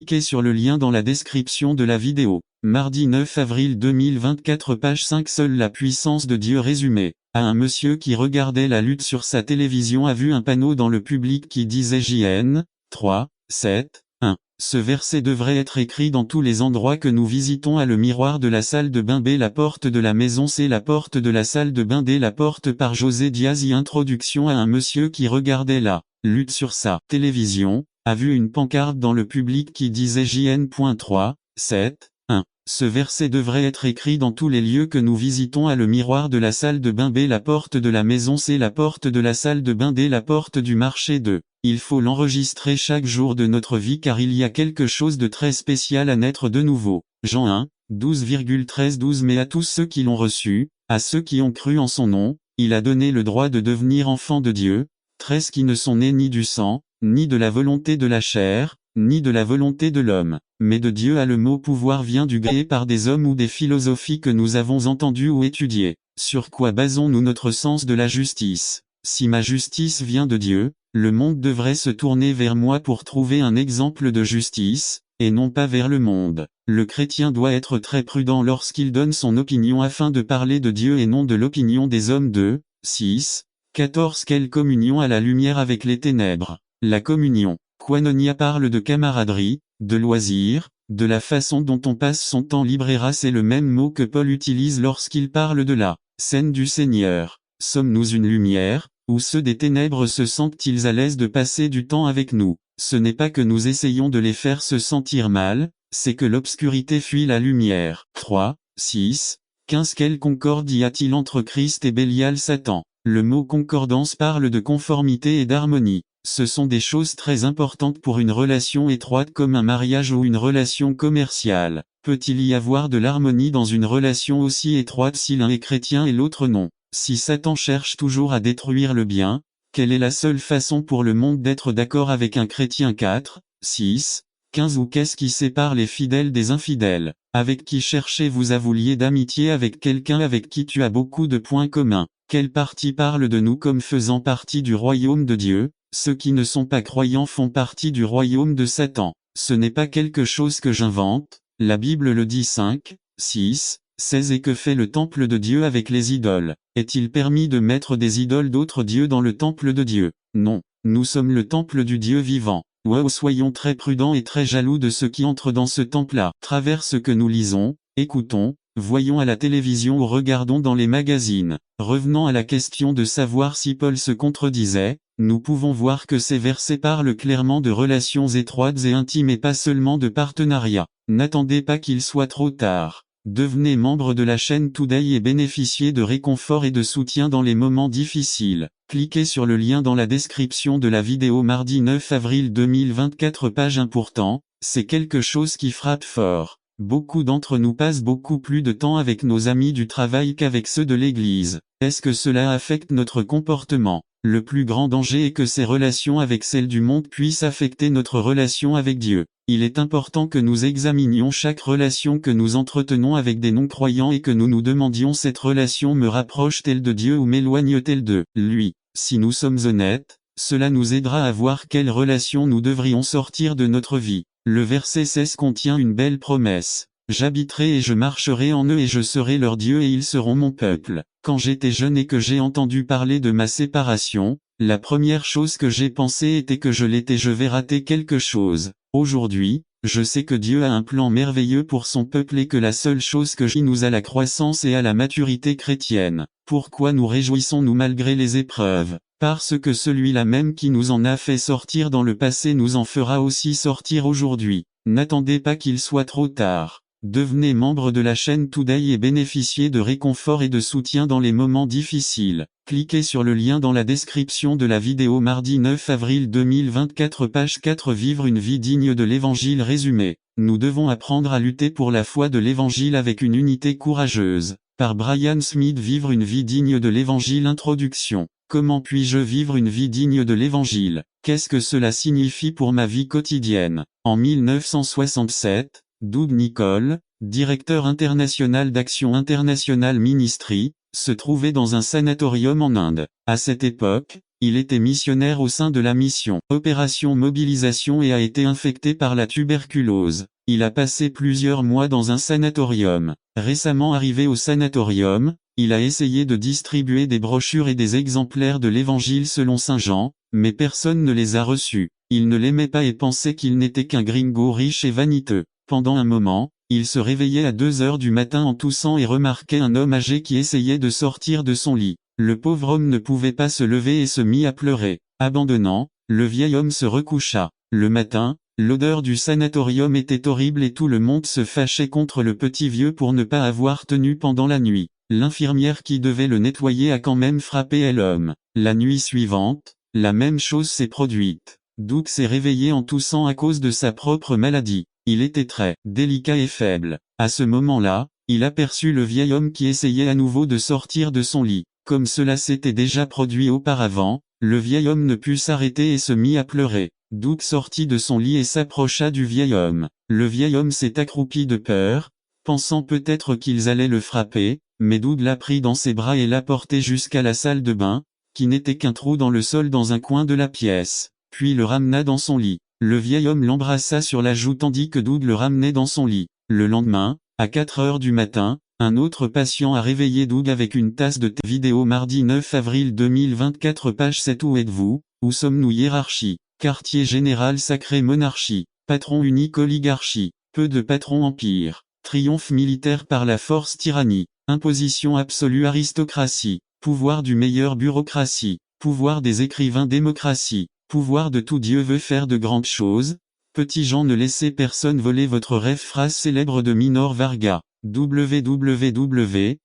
Cliquez sur le lien dans la description de la vidéo. Mardi 9 avril 2024 page 5 Seule la puissance de Dieu résumé. Un monsieur qui regardait la lutte sur sa télévision a vu un panneau dans le public qui disait JN 3, 7, 1. Ce verset devrait être écrit dans tous les endroits que nous visitons. A le miroir de la salle de bain, B la porte de la maison, C la porte de la salle de bain, D la porte par José Diaz. Introduction à un monsieur qui regardait la lutte sur sa télévision, a vu une pancarte dans le public qui disait JN.3, 7, 1. Ce verset devrait être écrit dans tous les lieux que nous visitons. A le miroir de la salle de bain, B la porte de la maison, C la porte de la salle de bain, D la porte du marché. 2. Il faut l'enregistrer chaque jour de notre vie car il y a quelque chose de très spécial à naître de nouveau. Jean 1, 12,13-12. Mais à tous ceux qui l'ont reçu, à ceux qui ont cru en son nom, il a donné le droit de devenir enfants de Dieu, 13 qui ne sont nés ni du sang, ni de la volonté de la chair, ni de la volonté de l'homme, mais de Dieu. A le mot pouvoir vient du grec par des hommes ou des philosophies que nous avons entendues ou étudiées. Sur quoi basons-nous notre sens de la justice? Si ma justice vient de Dieu, le monde devrait se tourner vers moi pour trouver un exemple de justice, et non pas vers le monde. Le chrétien doit être très prudent lorsqu'il donne son opinion afin de parler de Dieu et non de l'opinion des hommes. 2, 6, 14. Quelle communion à la lumière avec les ténèbres? La communion. Koinonia parle de camaraderie, de loisir, de la façon dont on passe son temps libre. Era, c'est le même mot que Paul utilise lorsqu'il parle de la scène du Seigneur. Sommes-nous une lumière, ou ceux des ténèbres se sentent-ils à l'aise de passer du temps avec nous? Ce n'est pas que nous essayons de les faire se sentir mal, c'est que l'obscurité fuit la lumière. 3, 6, 15. Quelle concorde y a-t-il entre Christ et Bélial Satan? Le mot concordance parle de conformité et d'harmonie. Ce sont des choses très importantes pour une relation étroite comme un mariage ou une relation commerciale. Peut-il y avoir de l'harmonie dans une relation aussi étroite si l'un est chrétien et l'autre non? Si Satan cherche toujours à détruire le bien, quelle est la seule façon pour le monde d'être d'accord avec un chrétien? 4, 6, 15. Ou qu'est-ce qui sépare les fidèles des infidèles? Avec qui cherchez-vous à vous lier d'amitié? Avec quelqu'un avec qui tu as beaucoup de points communs. Quelle partie parle de nous comme faisant partie du royaume de Dieu? Ceux qui ne sont pas croyants font partie du royaume de Satan. Ce n'est pas quelque chose que j'invente, la Bible le dit. 5, 6, 16. Et que fait le temple de Dieu avec les idoles? Est-il permis de mettre des idoles d'autres dieux dans le temple de Dieu? Non. Nous sommes le temple du Dieu vivant. Wow, soyons très prudents et très jaloux de ceux qui entrent dans ce temple-là. Travers ce que nous lisons, écoutons, voyons à la télévision ou regardons dans les magazines. Revenant à la question de savoir si Paul se contredisait, nous pouvons voir que ces versets parlent clairement de relations étroites et intimes et pas seulement de partenariat. N'attendez pas qu'il soit trop tard. Devenez membre de la chaîne Today et bénéficiez de réconfort et de soutien dans les moments difficiles. Cliquez sur le lien dans la description de la vidéo. Mardi 9 avril 2024 page 1. Pourtant, c'est quelque chose qui frappe fort. Beaucoup d'entre nous passent beaucoup plus de temps avec nos amis du travail qu'avec ceux de l'église. Est-ce que cela affecte notre comportement? Le plus grand danger est que ces relations avec celles du monde puissent affecter notre relation avec Dieu. Il est important que nous examinions chaque relation que nous entretenons avec des non-croyants et que nous nous demandions: cette relation me rapproche-t-elle de Dieu ou m'éloigne-t-elle de lui? Si nous sommes honnêtes, cela nous aidera à voir quelle relation nous devrions sortir de notre vie. Le verset 16 contient une belle promesse. J'habiterai et je marcherai en eux et je serai leur Dieu et ils seront mon peuple. Quand j'étais jeune et que j'ai entendu parler de ma séparation, la première chose que j'ai pensé était que je l'étais. Je vais rater quelque chose. Aujourd'hui, je sais que Dieu a un plan merveilleux pour son peuple et que la seule chose que j'ai nous à la croissance et à la maturité chrétienne. Pourquoi nous réjouissons-nous malgré les épreuves? Parce que celui-là même qui nous en a fait sortir dans le passé nous en fera aussi sortir aujourd'hui. N'attendez pas qu'il soit trop tard. Devenez membre de la chaîne Today et bénéficiez de réconfort et de soutien dans les moments difficiles. Cliquez sur le lien dans la description de la vidéo. Mardi 9 avril 2024 page 4. Vivre une vie digne de l'évangile résumé. Nous devons apprendre à lutter pour la foi de l'évangile avec une unité courageuse. Par Brian Smith. Vivre une vie digne de l'évangile. Introduction. Comment puis-je vivre une vie digne de l'évangile? Qu'est-ce que cela signifie pour ma vie quotidienne? En 1967, Doug Nicol, directeur international d'Action International Ministry, se trouvait dans un sanatorium en Inde. À cette époque, Il était missionnaire au sein de la mission Opération Mobilisation et a été infecté par la tuberculose. Il a passé plusieurs mois dans un sanatorium. Récemment arrivé au sanatorium, il a essayé de distribuer des brochures et des exemplaires de l'Évangile selon Saint Jean, mais personne ne les a reçus. Il ne l'aimait pas et pensait qu'il n'était qu'un gringo riche et vaniteux. Pendant un moment, il se réveillait à 2 heures du matin en toussant et remarquait un homme âgé qui essayait de sortir de son lit. Le pauvre homme ne pouvait pas se lever et se mit à pleurer. Abandonnant, le vieil homme se recoucha. Le matin, l'odeur du sanatorium était horrible et tout le monde se fâchait contre le petit vieux pour ne pas avoir tenu pendant la nuit. L'infirmière qui devait le nettoyer a quand même frappé l'homme. La nuit suivante, la même chose s'est produite. Doug s'est réveillé en toussant à cause de sa propre maladie. Il était très délicat et faible. À ce moment-là, il aperçut le vieil homme qui essayait à nouveau de sortir de son lit. Comme cela s'était déjà produit auparavant, le vieil homme ne put s'arrêter et se mit à pleurer. Doug sortit de son lit et s'approcha du vieil homme. Le vieil homme s'est accroupi de peur, pensant peut-être qu'ils allaient le frapper, mais Doug l'a pris dans ses bras et l'a porté jusqu'à la salle de bain, qui n'était qu'un trou dans le sol dans un coin de la pièce, puis le ramena dans son lit. Le vieil homme l'embrassa sur la joue tandis que Doug le ramenait dans son lit. Le lendemain, à 4 heures du matin, un autre patient a réveillé Doug avec une tasse de thé. Vidéo mardi 9 avril 2024 page 7. Où êtes-vous? Où sommes-nous? Hiérarchie. Quartier général sacré monarchie. Patron unique oligarchie. Peu de patrons empire. Triomphe militaire par la force tyrannie. Imposition absolue aristocratie. Pouvoir du meilleur bureaucratie. Pouvoir des écrivains démocratie. Pouvoir de tout Dieu veut faire de grandes choses. Petits gens, ne laissez personne voler votre rêve. Phrase célèbre de Minor Varga. www.minor.com.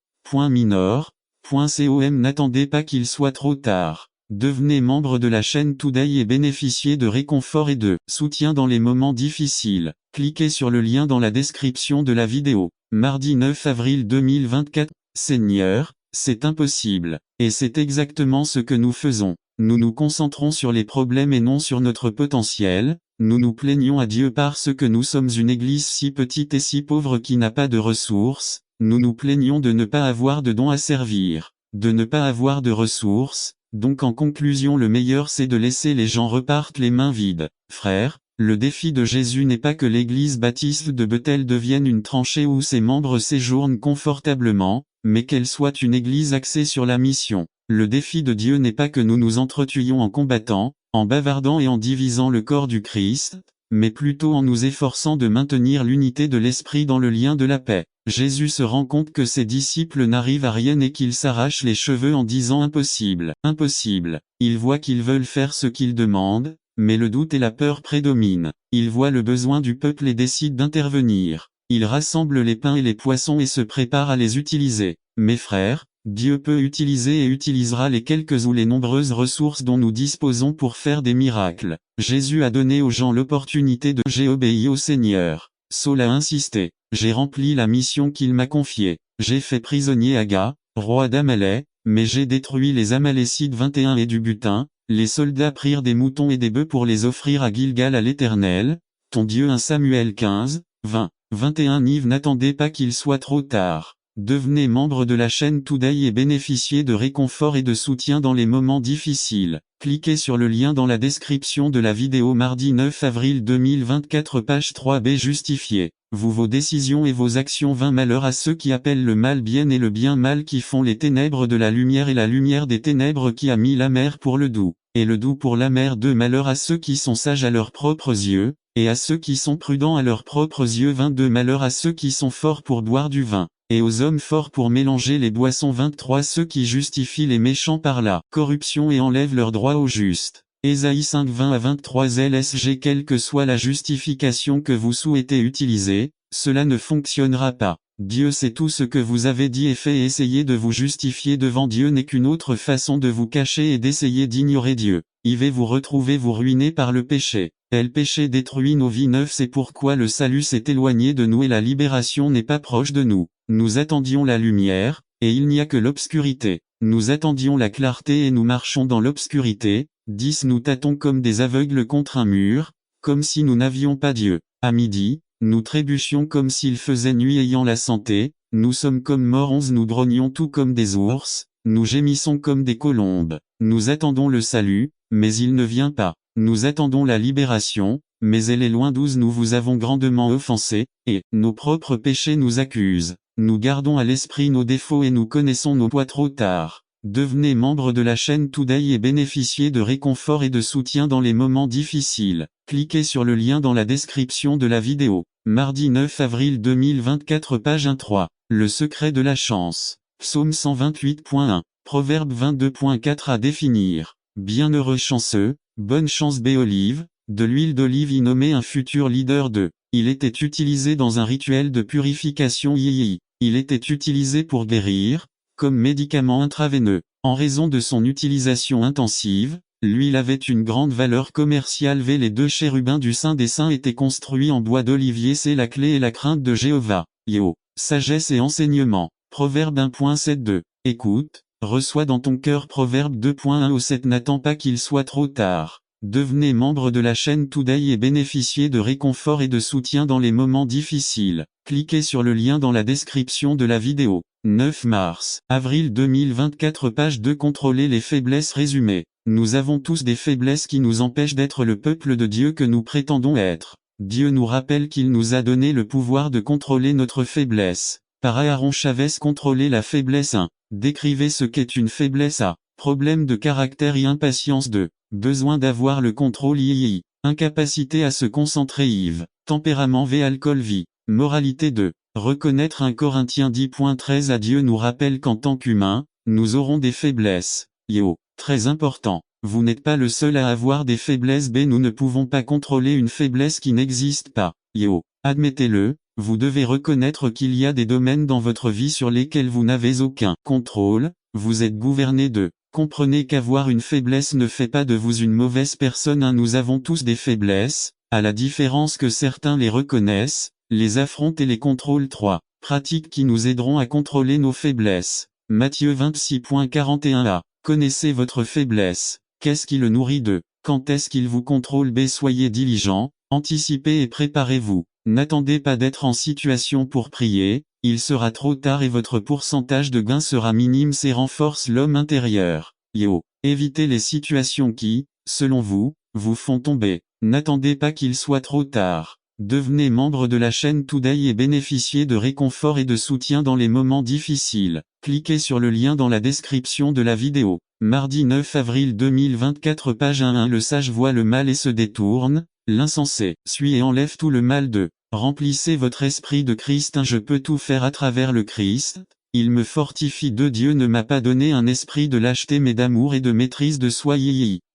N'attendez pas qu'il soit trop tard. Devenez membre de la chaîne Today et bénéficiez de réconfort et de soutien dans les moments difficiles. Cliquez sur le lien dans la description de la vidéo. Mardi 9 avril 2024. Seigneur, c'est impossible. Et c'est exactement ce que nous faisons. Nous nous concentrons sur les problèmes et non sur notre potentiel. Nous nous plaignons à Dieu parce que nous sommes une église si petite et si pauvre qui n'a pas de ressources. Nous nous plaignons de ne pas avoir de dons à servir, de ne pas avoir de ressources. Donc en conclusion, le meilleur c'est de laisser les gens repartent les mains vides. Frères, le défi de Jésus n'est pas que l'église baptiste de Bethel devienne une tranchée où ses membres séjournent confortablement, mais qu'elle soit une église axée sur la mission. Le défi de Dieu n'est pas que nous nous entretuions en combattant, en bavardant et en divisant le corps du Christ, mais plutôt en nous efforçant de maintenir l'unité de l'esprit dans le lien de la paix. Jésus se rend compte que ses disciples n'arrivent à rien et qu'ils s'arrachent les cheveux en disant impossible, impossible. Il voit qu'ils veulent faire ce qu'il demande, mais le doute et la peur prédominent. Il voit le besoin du peuple et décide d'intervenir. Il rassemble les pains et les poissons et se prépare à les utiliser. Mes frères, Dieu peut utiliser et utilisera les quelques ou les nombreuses ressources dont nous disposons pour faire des miracles. Jésus a donné aux gens l'opportunité de « J'ai obéi au Seigneur ». Saul a insisté. J'ai rempli la mission qu'il m'a confiée. J'ai fait prisonnier Aga, roi d'Amalek, mais j'ai détruit les Amalécites 21 et du butin. Les soldats prirent des moutons et des bœufs pour les offrir à Gilgal à l'Éternel, ton Dieu. 1 Samuel 15, 20, 21. Nive, n'attendez pas qu'il soit trop tard. Devenez membre de la chaîne Today et bénéficiez de réconfort et de soutien dans les moments difficiles. Cliquez sur le lien dans la description de la vidéo. Mardi 9 avril 2024 page 3b. Justifiez vos décisions et vos actions. 20 Malheur à ceux qui appellent le mal bien et le bien mal, qui font les ténèbres de la lumière et la lumière des ténèbres, qui a mis l'amer pour le doux, et le doux pour l'amer. 2 Malheur à ceux qui sont sages à leurs propres yeux, et à ceux qui sont prudents à leurs propres yeux. 22 Malheur à ceux qui sont forts pour boire du vin, et aux hommes forts pour mélanger les boissons. 23 Ceux qui justifient les méchants par la corruption et enlèvent leurs droits aux justes. Ésaïe 5, 20 à 23 LSG. Quelle que soit la justification que vous souhaitez utiliser, cela ne fonctionnera pas. Dieu sait tout ce que vous avez dit et fait, et essayer de vous justifier devant Dieu n'est qu'une autre façon de vous cacher et d'essayer d'ignorer Dieu. Y vais vous retrouver vous ruiner par le péché. Le péché détruit nos vies. 9 C'est pourquoi le salut s'est éloigné de nous et la libération n'est pas proche de nous. Nous attendions la lumière, et il n'y a que l'obscurité. Nous attendions la clarté et nous marchons dans l'obscurité. 10 Nous tâtons comme des aveugles contre un mur, comme si nous n'avions pas Dieu. À midi, nous trébuchions comme s'il faisait nuit ayant la santé. Nous sommes comme morts. 11 Nous grognions tout comme des ours, Nous gémissons comme des colombes. Nous attendons le salut, mais il ne vient pas. Nous attendons la libération, mais elle est loin d'où nous vous avons grandement offensé, et nos propres péchés nous accusent. Nous gardons à l'esprit nos défauts et nous connaissons nos poids trop tard. Devenez membre de la chaîne Today et bénéficiez de réconfort et de soutien dans les moments difficiles. Cliquez sur le lien dans la description de la vidéo. Mardi 9 avril 2024 page 1-3. Le secret de la chance. Psaume 128.1. Proverbe 22.4 à définir. Bienheureux chanceux, bonne chance Béolive, de l'huile d'olive y nommé un futur leader de. Il était utilisé dans un rituel de purification yéyéi. Il était utilisé pour guérir, comme médicament intraveineux. En raison de son utilisation intensive, l'huile avait une grande valeur commerciale. Les deux chérubins du Saint des Saints étaient construits en bois d'olivier. C'est la clé et la crainte de Jéhovah. Yo. Sagesse et enseignement. Proverbe 1.7.2. Écoute, reçois dans ton cœur Proverbe 2.1 au 7. N'attends pas qu'il soit trop tard. Devenez membre de la chaîne Today et bénéficiez de réconfort et de soutien dans les moments difficiles. Cliquez sur le lien dans la description de la vidéo. 9 mars, avril 2024 page 2. Contrôler les faiblesses résumées. Nous avons tous des faiblesses qui nous empêchent d'être le peuple de Dieu que nous prétendons être. Dieu nous rappelle qu'il nous a donné le pouvoir de contrôler notre faiblesse. Par Aaron Chavez. Contrôler la faiblesse 1. Décrivez ce qu'est une faiblesse A. Problème de caractère et impatience 2. Besoin d'avoir le contrôle II. Incapacité à se concentrer IV. Tempérament V. Alcool V. Moralité 2. Reconnaître 1 Corinthiens 10.13 à Dieu nous rappelle qu'en tant qu'humains, nous aurons des faiblesses. Yo. Très important. Vous n'êtes pas le seul à avoir des faiblesses B. Nous ne pouvons pas contrôler une faiblesse qui n'existe pas. Yo. Admettez-le, vous devez reconnaître qu'il y a des domaines dans votre vie sur lesquels vous n'avez aucun contrôle, vous êtes gouverné de. Comprenez qu'avoir une faiblesse ne fait pas de vous une mauvaise personne. Nous avons tous des faiblesses, à la différence que certains les reconnaissent, les affrontent et les contrôlent. 3. Pratiques qui nous aideront à contrôler nos faiblesses. Matthieu 26.41a. Connaissez votre faiblesse. Qu'est-ce qui le nourrit de? Quand est-ce qu'il vous contrôle B. Soyez diligent, anticipez et préparez-vous. N'attendez pas d'être en situation pour prier, il sera trop tard et votre pourcentage de gain sera minime. C. Renforce l'homme intérieur. Yo. Évitez les situations qui, selon vous, vous font tomber. N'attendez pas qu'il soit trop tard. Devenez membre de la chaîne Today et bénéficiez de réconfort et de soutien dans les moments difficiles. Cliquez sur le lien dans la description de la vidéo. Mardi 9 avril 2024 page 1. Le sage voit le mal et se détourne, l'insensé suit et enlève tout le mal de. Remplissez votre esprit de Christ. Je peux tout faire à travers le Christ, il me fortifie. Dieu ne m'a pas donné un esprit de lâcheté mais d'amour et de maîtrise de soi.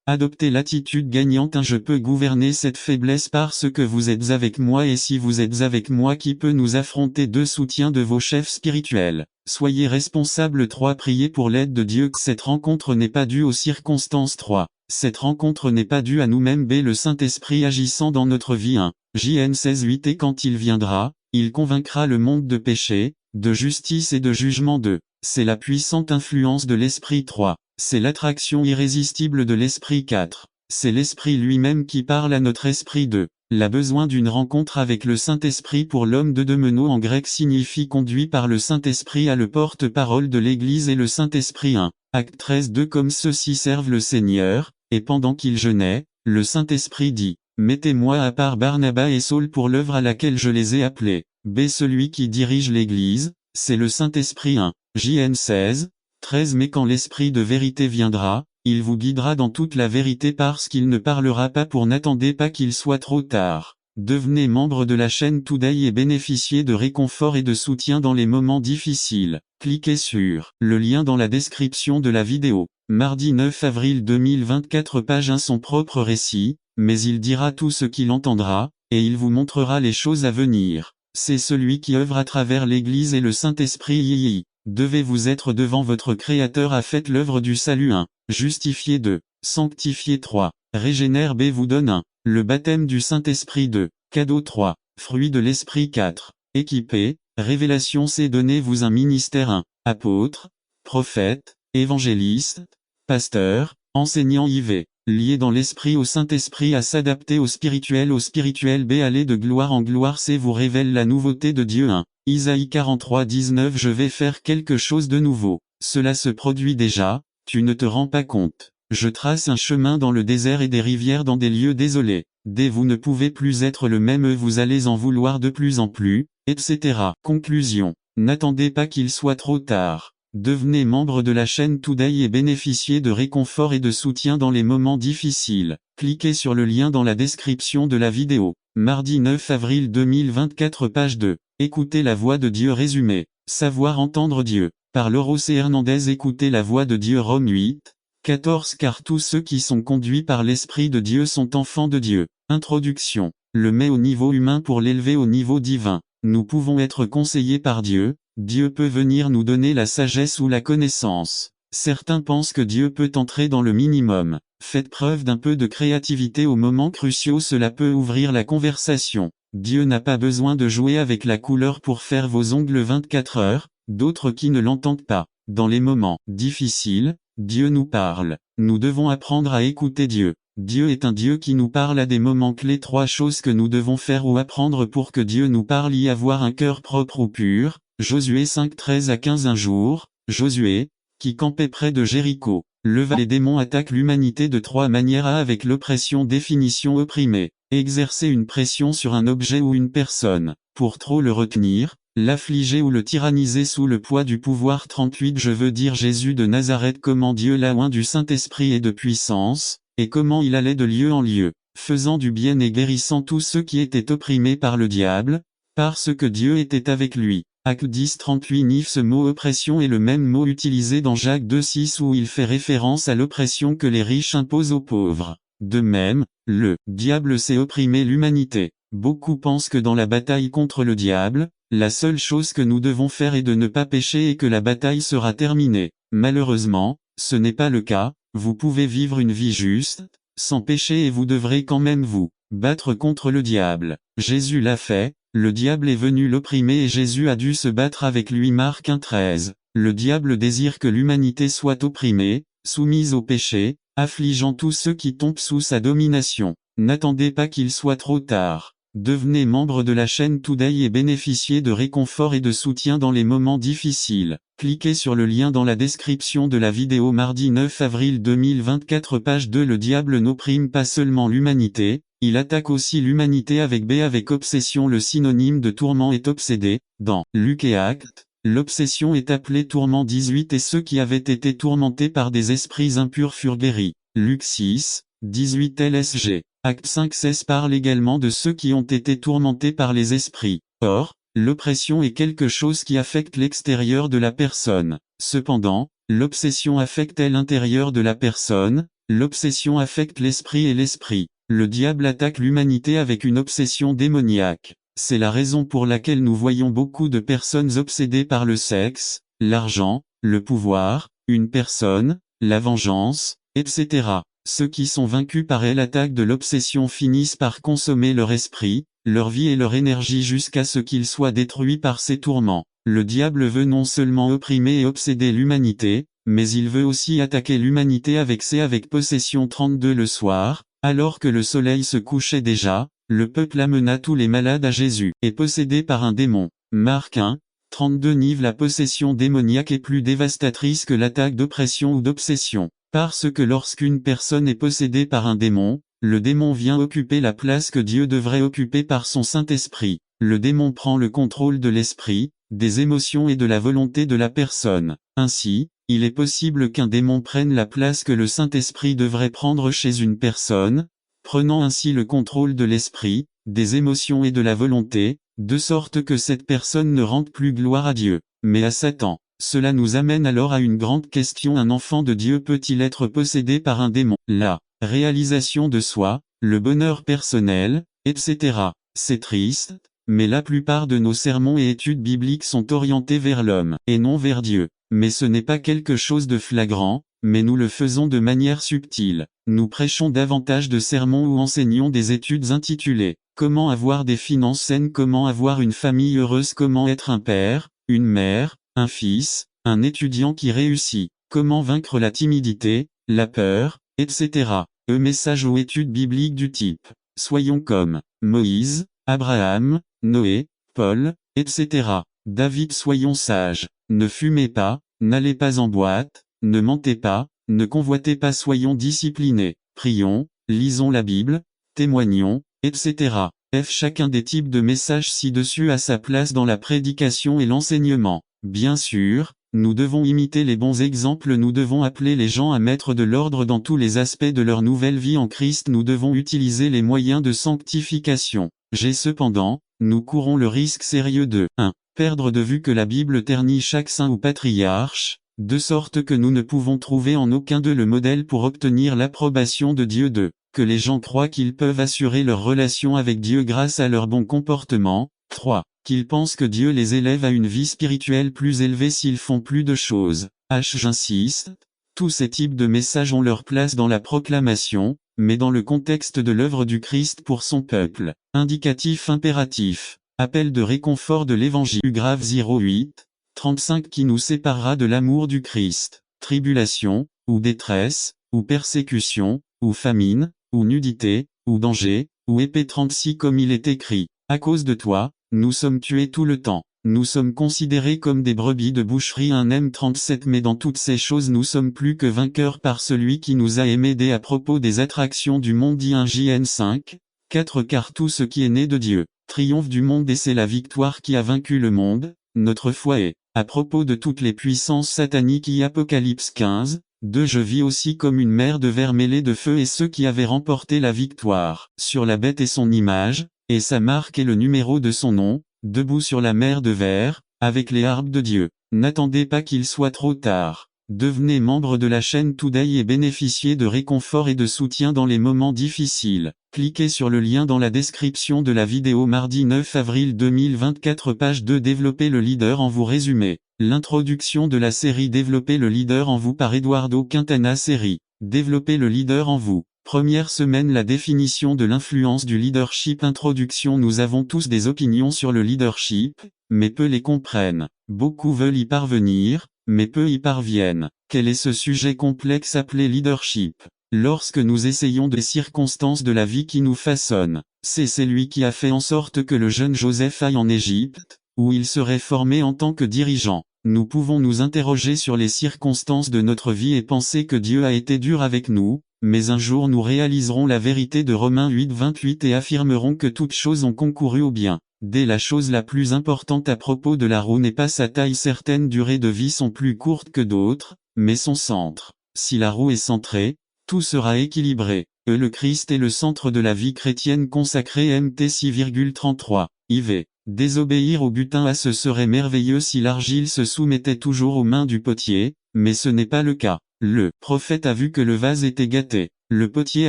Adoptez l'attitude gagnante. Je peux gouverner cette faiblesse parce que vous êtes avec moi et si vous êtes avec moi qui peut nous affronter. 2. Soutien de vos chefs spirituels. Soyez responsables. 3. Priez pour l'aide de Dieu. Cette rencontre n'est pas due aux circonstances. 3. Cette rencontre n'est pas due à nous-mêmes. B. Le Saint-Esprit agissant dans notre vie. 1. JN 16:8 Et quand il viendra, il convaincra le monde de péché, de justice et de jugement. 2. C'est la puissante influence de l'Esprit. 3. C'est l'attraction irrésistible de l'Esprit. 4. C'est l'Esprit lui-même qui parle à notre esprit. 2. La besoin d'une rencontre avec le Saint-Esprit pour l'homme de Demeno en grec signifie conduit par le Saint-Esprit à le porte-parole de l'Église et le Saint-Esprit. 1. Acte 13:2 Comme ceux-ci servent le Seigneur, et pendant qu'ils jeûnaient, le Saint-Esprit dit, mettez-moi à part Barnabas et Saul pour l'œuvre à laquelle je les ai appelés. B. Celui qui dirige l'Église, c'est le Saint-Esprit. 1. JN 16:13 Mais quand l'Esprit de vérité viendra, il vous guidera dans toute la vérité parce qu'il ne parlera pas pour n'attendez pas qu'il soit trop tard. Devenez membre de la chaîne Today et bénéficiez de réconfort et de soutien dans les moments difficiles. Cliquez sur le lien dans la description de la vidéo. Mardi 9 avril 2024 page 1 Son propre récit, mais il dira tout ce qu'il entendra, et il vous montrera les choses à venir. C'est celui qui œuvre à travers l'Église et le Saint-Esprit. Devez-vous être devant votre Créateur a fait l'œuvre du salut. 1. Justifié 2. Sanctifié 3. Régénère B. Vous donne 1. Le baptême du Saint-Esprit 2. Cadeau 3. Fruit de l'Esprit 4. Équipé, révélation C. Donnez-vous un ministère 1. Apôtre, prophète, évangéliste, pasteur, enseignant IV. lié dans l'esprit au Saint-Esprit à s'adapter au spirituel B aller de gloire en gloire C vous révèle la nouveauté de Dieu 1. Isaïe 43 19 Je vais faire quelque chose de nouveau. Cela se produit déjà, tu ne te rends pas compte. Je trace un chemin dans le désert et des rivières dans des lieux désolés. Dès vous ne pouvez plus être le même vous allez en vouloir de plus en plus, etc. Conclusion. N'attendez pas qu'il soit trop tard. Devenez membre de la chaîne Today et bénéficiez de réconfort et de soutien dans les moments difficiles. Cliquez sur le lien dans la description de la vidéo. Mardi 9 avril 2024 page 2. Écoutez la voix de Dieu résumé. Savoir entendre Dieu. Par Lauro C. Hernandez Écoutez la voix de Dieu Rome 8, 14 Car tous ceux qui sont conduits par l'Esprit de Dieu sont enfants de Dieu. Introduction. Le met au niveau humain pour l'élever au niveau divin. Nous pouvons être conseillés par Dieu. Dieu peut venir nous donner la sagesse ou la connaissance. Certains pensent que Dieu peut entrer dans le minimum. Faites preuve d'un peu de créativité aux moments cruciaux, cela peut ouvrir la conversation. Dieu n'a pas besoin de jouer avec la couleur pour faire vos ongles 24 heures, d'autres qui ne l'entendent pas. Dans les moments difficiles, Dieu nous parle. Nous devons apprendre à écouter Dieu. Dieu est un Dieu qui nous parle à des moments clés. 3 choses que nous devons faire ou apprendre pour que Dieu nous parle: y avoir un cœur propre ou pur. Josué 5 13 à 15 Un jour, Josué, qui campait près de Jéricho, leva les démons attaquent l'humanité de 3 manières. A avec l'oppression. Définition: opprimer, exercer une pression sur un objet ou une personne, pour trop le retenir, l'affliger ou le tyranniser sous le poids du pouvoir. 38 Je veux dire Jésus de Nazareth, comment Dieu l'a oint du Saint-Esprit et de puissance, et comment il allait de lieu en lieu, faisant du bien et guérissant tous ceux qui étaient opprimés par le diable, parce que Dieu était avec lui. Acte 10 38 Nif Ce mot oppression est le même mot utilisé dans Jacques 2 6 où il fait référence à l'oppression que les riches imposent aux pauvres. De même, le diable sait opprimer l'humanité. Beaucoup pensent que dans la bataille contre le diable, la seule chose que nous devons faire est de ne pas pécher et que la bataille sera terminée. Malheureusement, ce n'est pas le cas. Vous pouvez vivre une vie juste, sans péché, et vous devrez quand même vous battre contre le diable. Jésus l'a fait. Le diable est venu l'opprimer et Jésus a dû se battre avec lui. Marc 1 13. Le diable désire que l'humanité soit opprimée, soumise au péché, affligeant tous ceux qui tombent sous sa domination. N'attendez pas qu'il soit trop tard. Devenez membre de la chaîne Today et bénéficiez de réconfort et de soutien dans les moments difficiles. Cliquez sur le lien dans la description de la vidéo. Mardi 9 avril 2024 page 2 Le diable n'opprime pas seulement l'humanité, il attaque aussi l'humanité avec B avec obsession. Le synonyme de tourment est obsédé. Dans Luc et Actes, l'obsession est appelée tourment. 18 Et ceux qui avaient été tourmentés par des esprits impurs furent guéris. Luc 6, 18 LSG. Acte 5 16 parle également de ceux qui ont été tourmentés par les esprits. Or, l'oppression est quelque chose qui affecte l'extérieur de la personne. Cependant, l'obsession affecte l'intérieur de la personne, l'obsession affecte l'esprit et l'esprit. Le diable attaque l'humanité avec une obsession démoniaque. C'est la raison pour laquelle nous voyons beaucoup de personnes obsédées par le sexe, l'argent, le pouvoir, une personne, la vengeance, etc. Ceux qui sont vaincus par l'attaque de l'obsession finissent par consommer leur esprit, leur vie et leur énergie jusqu'à ce qu'ils soient détruits par ces tourments. Le diable veut non seulement opprimer et obséder l'humanité, mais il veut aussi attaquer l'humanité avec possession. 32 Le soir, alors que le soleil se couchait déjà, le peuple amena tous les malades à Jésus, et possédé par un démon. Marc 1, 32 Nive La possession démoniaque est plus dévastatrice que l'attaque d'oppression ou d'obsession. Parce que lorsqu'une personne est possédée par un démon, le démon vient occuper la place que Dieu devrait occuper par son Saint-Esprit. Le démon prend le contrôle de l'esprit, des émotions et de la volonté de la personne. Ainsi, il est possible qu'un démon prenne la place que le Saint-Esprit devrait prendre chez une personne, prenant ainsi le contrôle de l'esprit, des émotions et de la volonté, de sorte que cette personne ne rende plus gloire à Dieu, mais à Satan. Cela nous amène alors à une grande question: un enfant de Dieu peut-il être possédé par un démon? La réalisation de soi, le bonheur personnel, etc. C'est triste, mais la plupart de nos sermons et études bibliques sont orientés vers l'homme, et non vers Dieu. Mais ce n'est pas quelque chose de flagrant, mais nous le faisons de manière subtile. Nous prêchons davantage de sermons ou enseignons des études intitulées « Comment avoir des finances saines, comment avoir une famille heureuse, comment être un père, une mère, un fils, un étudiant qui réussit, comment vaincre la timidité, la peur, etc. » Message ou étude biblique du type. Soyons comme Moïse, Abraham, Noé, Paul, etc. David. Soyons sages. Ne fumez pas, n'allez pas en boîte, ne mentez pas, ne convoitez pas. Soyons disciplinés. Prions, lisons la Bible, témoignons, etc. Chacun des types de messages ci-dessus a sa place dans la prédication et l'enseignement. Bien sûr, nous devons imiter les bons exemples, nous devons appeler les gens à mettre de l'ordre dans tous les aspects de leur nouvelle vie en Christ, nous devons utiliser les moyens de sanctification. Cependant, nous courons le risque sérieux de 1. Perdre de vue que la Bible ternit chaque saint ou patriarche, de sorte que nous ne pouvons trouver en aucun d'eux le modèle pour obtenir l'approbation de Dieu. 2. Que les gens croient qu'ils peuvent assurer leur relation avec Dieu grâce à leur bon comportement. 3. Qu'ils pensent que Dieu les élève à une vie spirituelle plus élevée s'ils font plus de choses. J'insiste, tous ces types de messages ont leur place dans la proclamation, mais dans le contexte de l'œuvre du Christ pour son peuple. Indicatif impératif. Appel de réconfort de l'Évangile. Grave 08, 35 qui nous séparera de l'amour du Christ. Tribulation, ou détresse, ou persécution, ou famine, ou nudité, ou danger, ou épée. 36 comme il est écrit. À cause de toi, nous sommes tués tout le temps. Nous sommes considérés comme des brebis de boucherie. M37 Mais dans toutes ces choses nous sommes plus que vainqueurs par celui qui nous a aimés. À propos des attractions du monde. 1 JN 5, 4 Car tout ce qui est né de Dieu triomphe du monde et c'est la victoire qui a vaincu le monde. Notre foi est. À propos de toutes les puissances sataniques. Apocalypse 15, 2 Je vis aussi comme une mer de vers mêlée de feu et ceux qui avaient remporté la victoire sur la bête et son image, et sa marque et le numéro de son nom, debout sur la mer de verre, avec les harpes de Dieu. N'attendez pas qu'il soit trop tard. Devenez membre de la chaîne Today et bénéficiez de réconfort et de soutien dans les moments difficiles. Cliquez sur le lien dans la description de la vidéo. Mardi 9 avril 2024 Page 2 Développer le leader en vous. Résumé. L'introduction de la série Développer le leader en vous par Eduardo Quintana. Série Développer le leader en vous. Première semaine. La définition de l'influence du leadership. Introduction. Nous avons tous des opinions sur le leadership, mais peu les comprennent. Beaucoup veulent y parvenir, mais peu y parviennent. Quel est ce sujet complexe appelé leadership? Lorsque nous essayons des circonstances de la vie qui nous façonnent, c'est lui qui a fait en sorte que le jeune Joseph aille en Égypte, où il serait formé en tant que dirigeant. Nous pouvons nous interroger sur les circonstances de notre vie et penser que Dieu a été dur avec nous, mais un jour nous réaliserons la vérité de Romains 8, 28 et affirmerons que toutes choses ont concouru au bien. La chose la plus importante à propos de la roue n'est pas sa taille. Certaines durées de vie sont plus courtes que d'autres, mais son centre. Si la roue est centrée, tout sera équilibré. Le Christ est le centre de la vie chrétienne consacrée. MT 6,33. IV. Désobéir au butin. Ce serait merveilleux si l'argile se soumettait toujours aux mains du potier, mais ce n'est pas le cas. Le prophète a vu que le vase était gâté. Le potier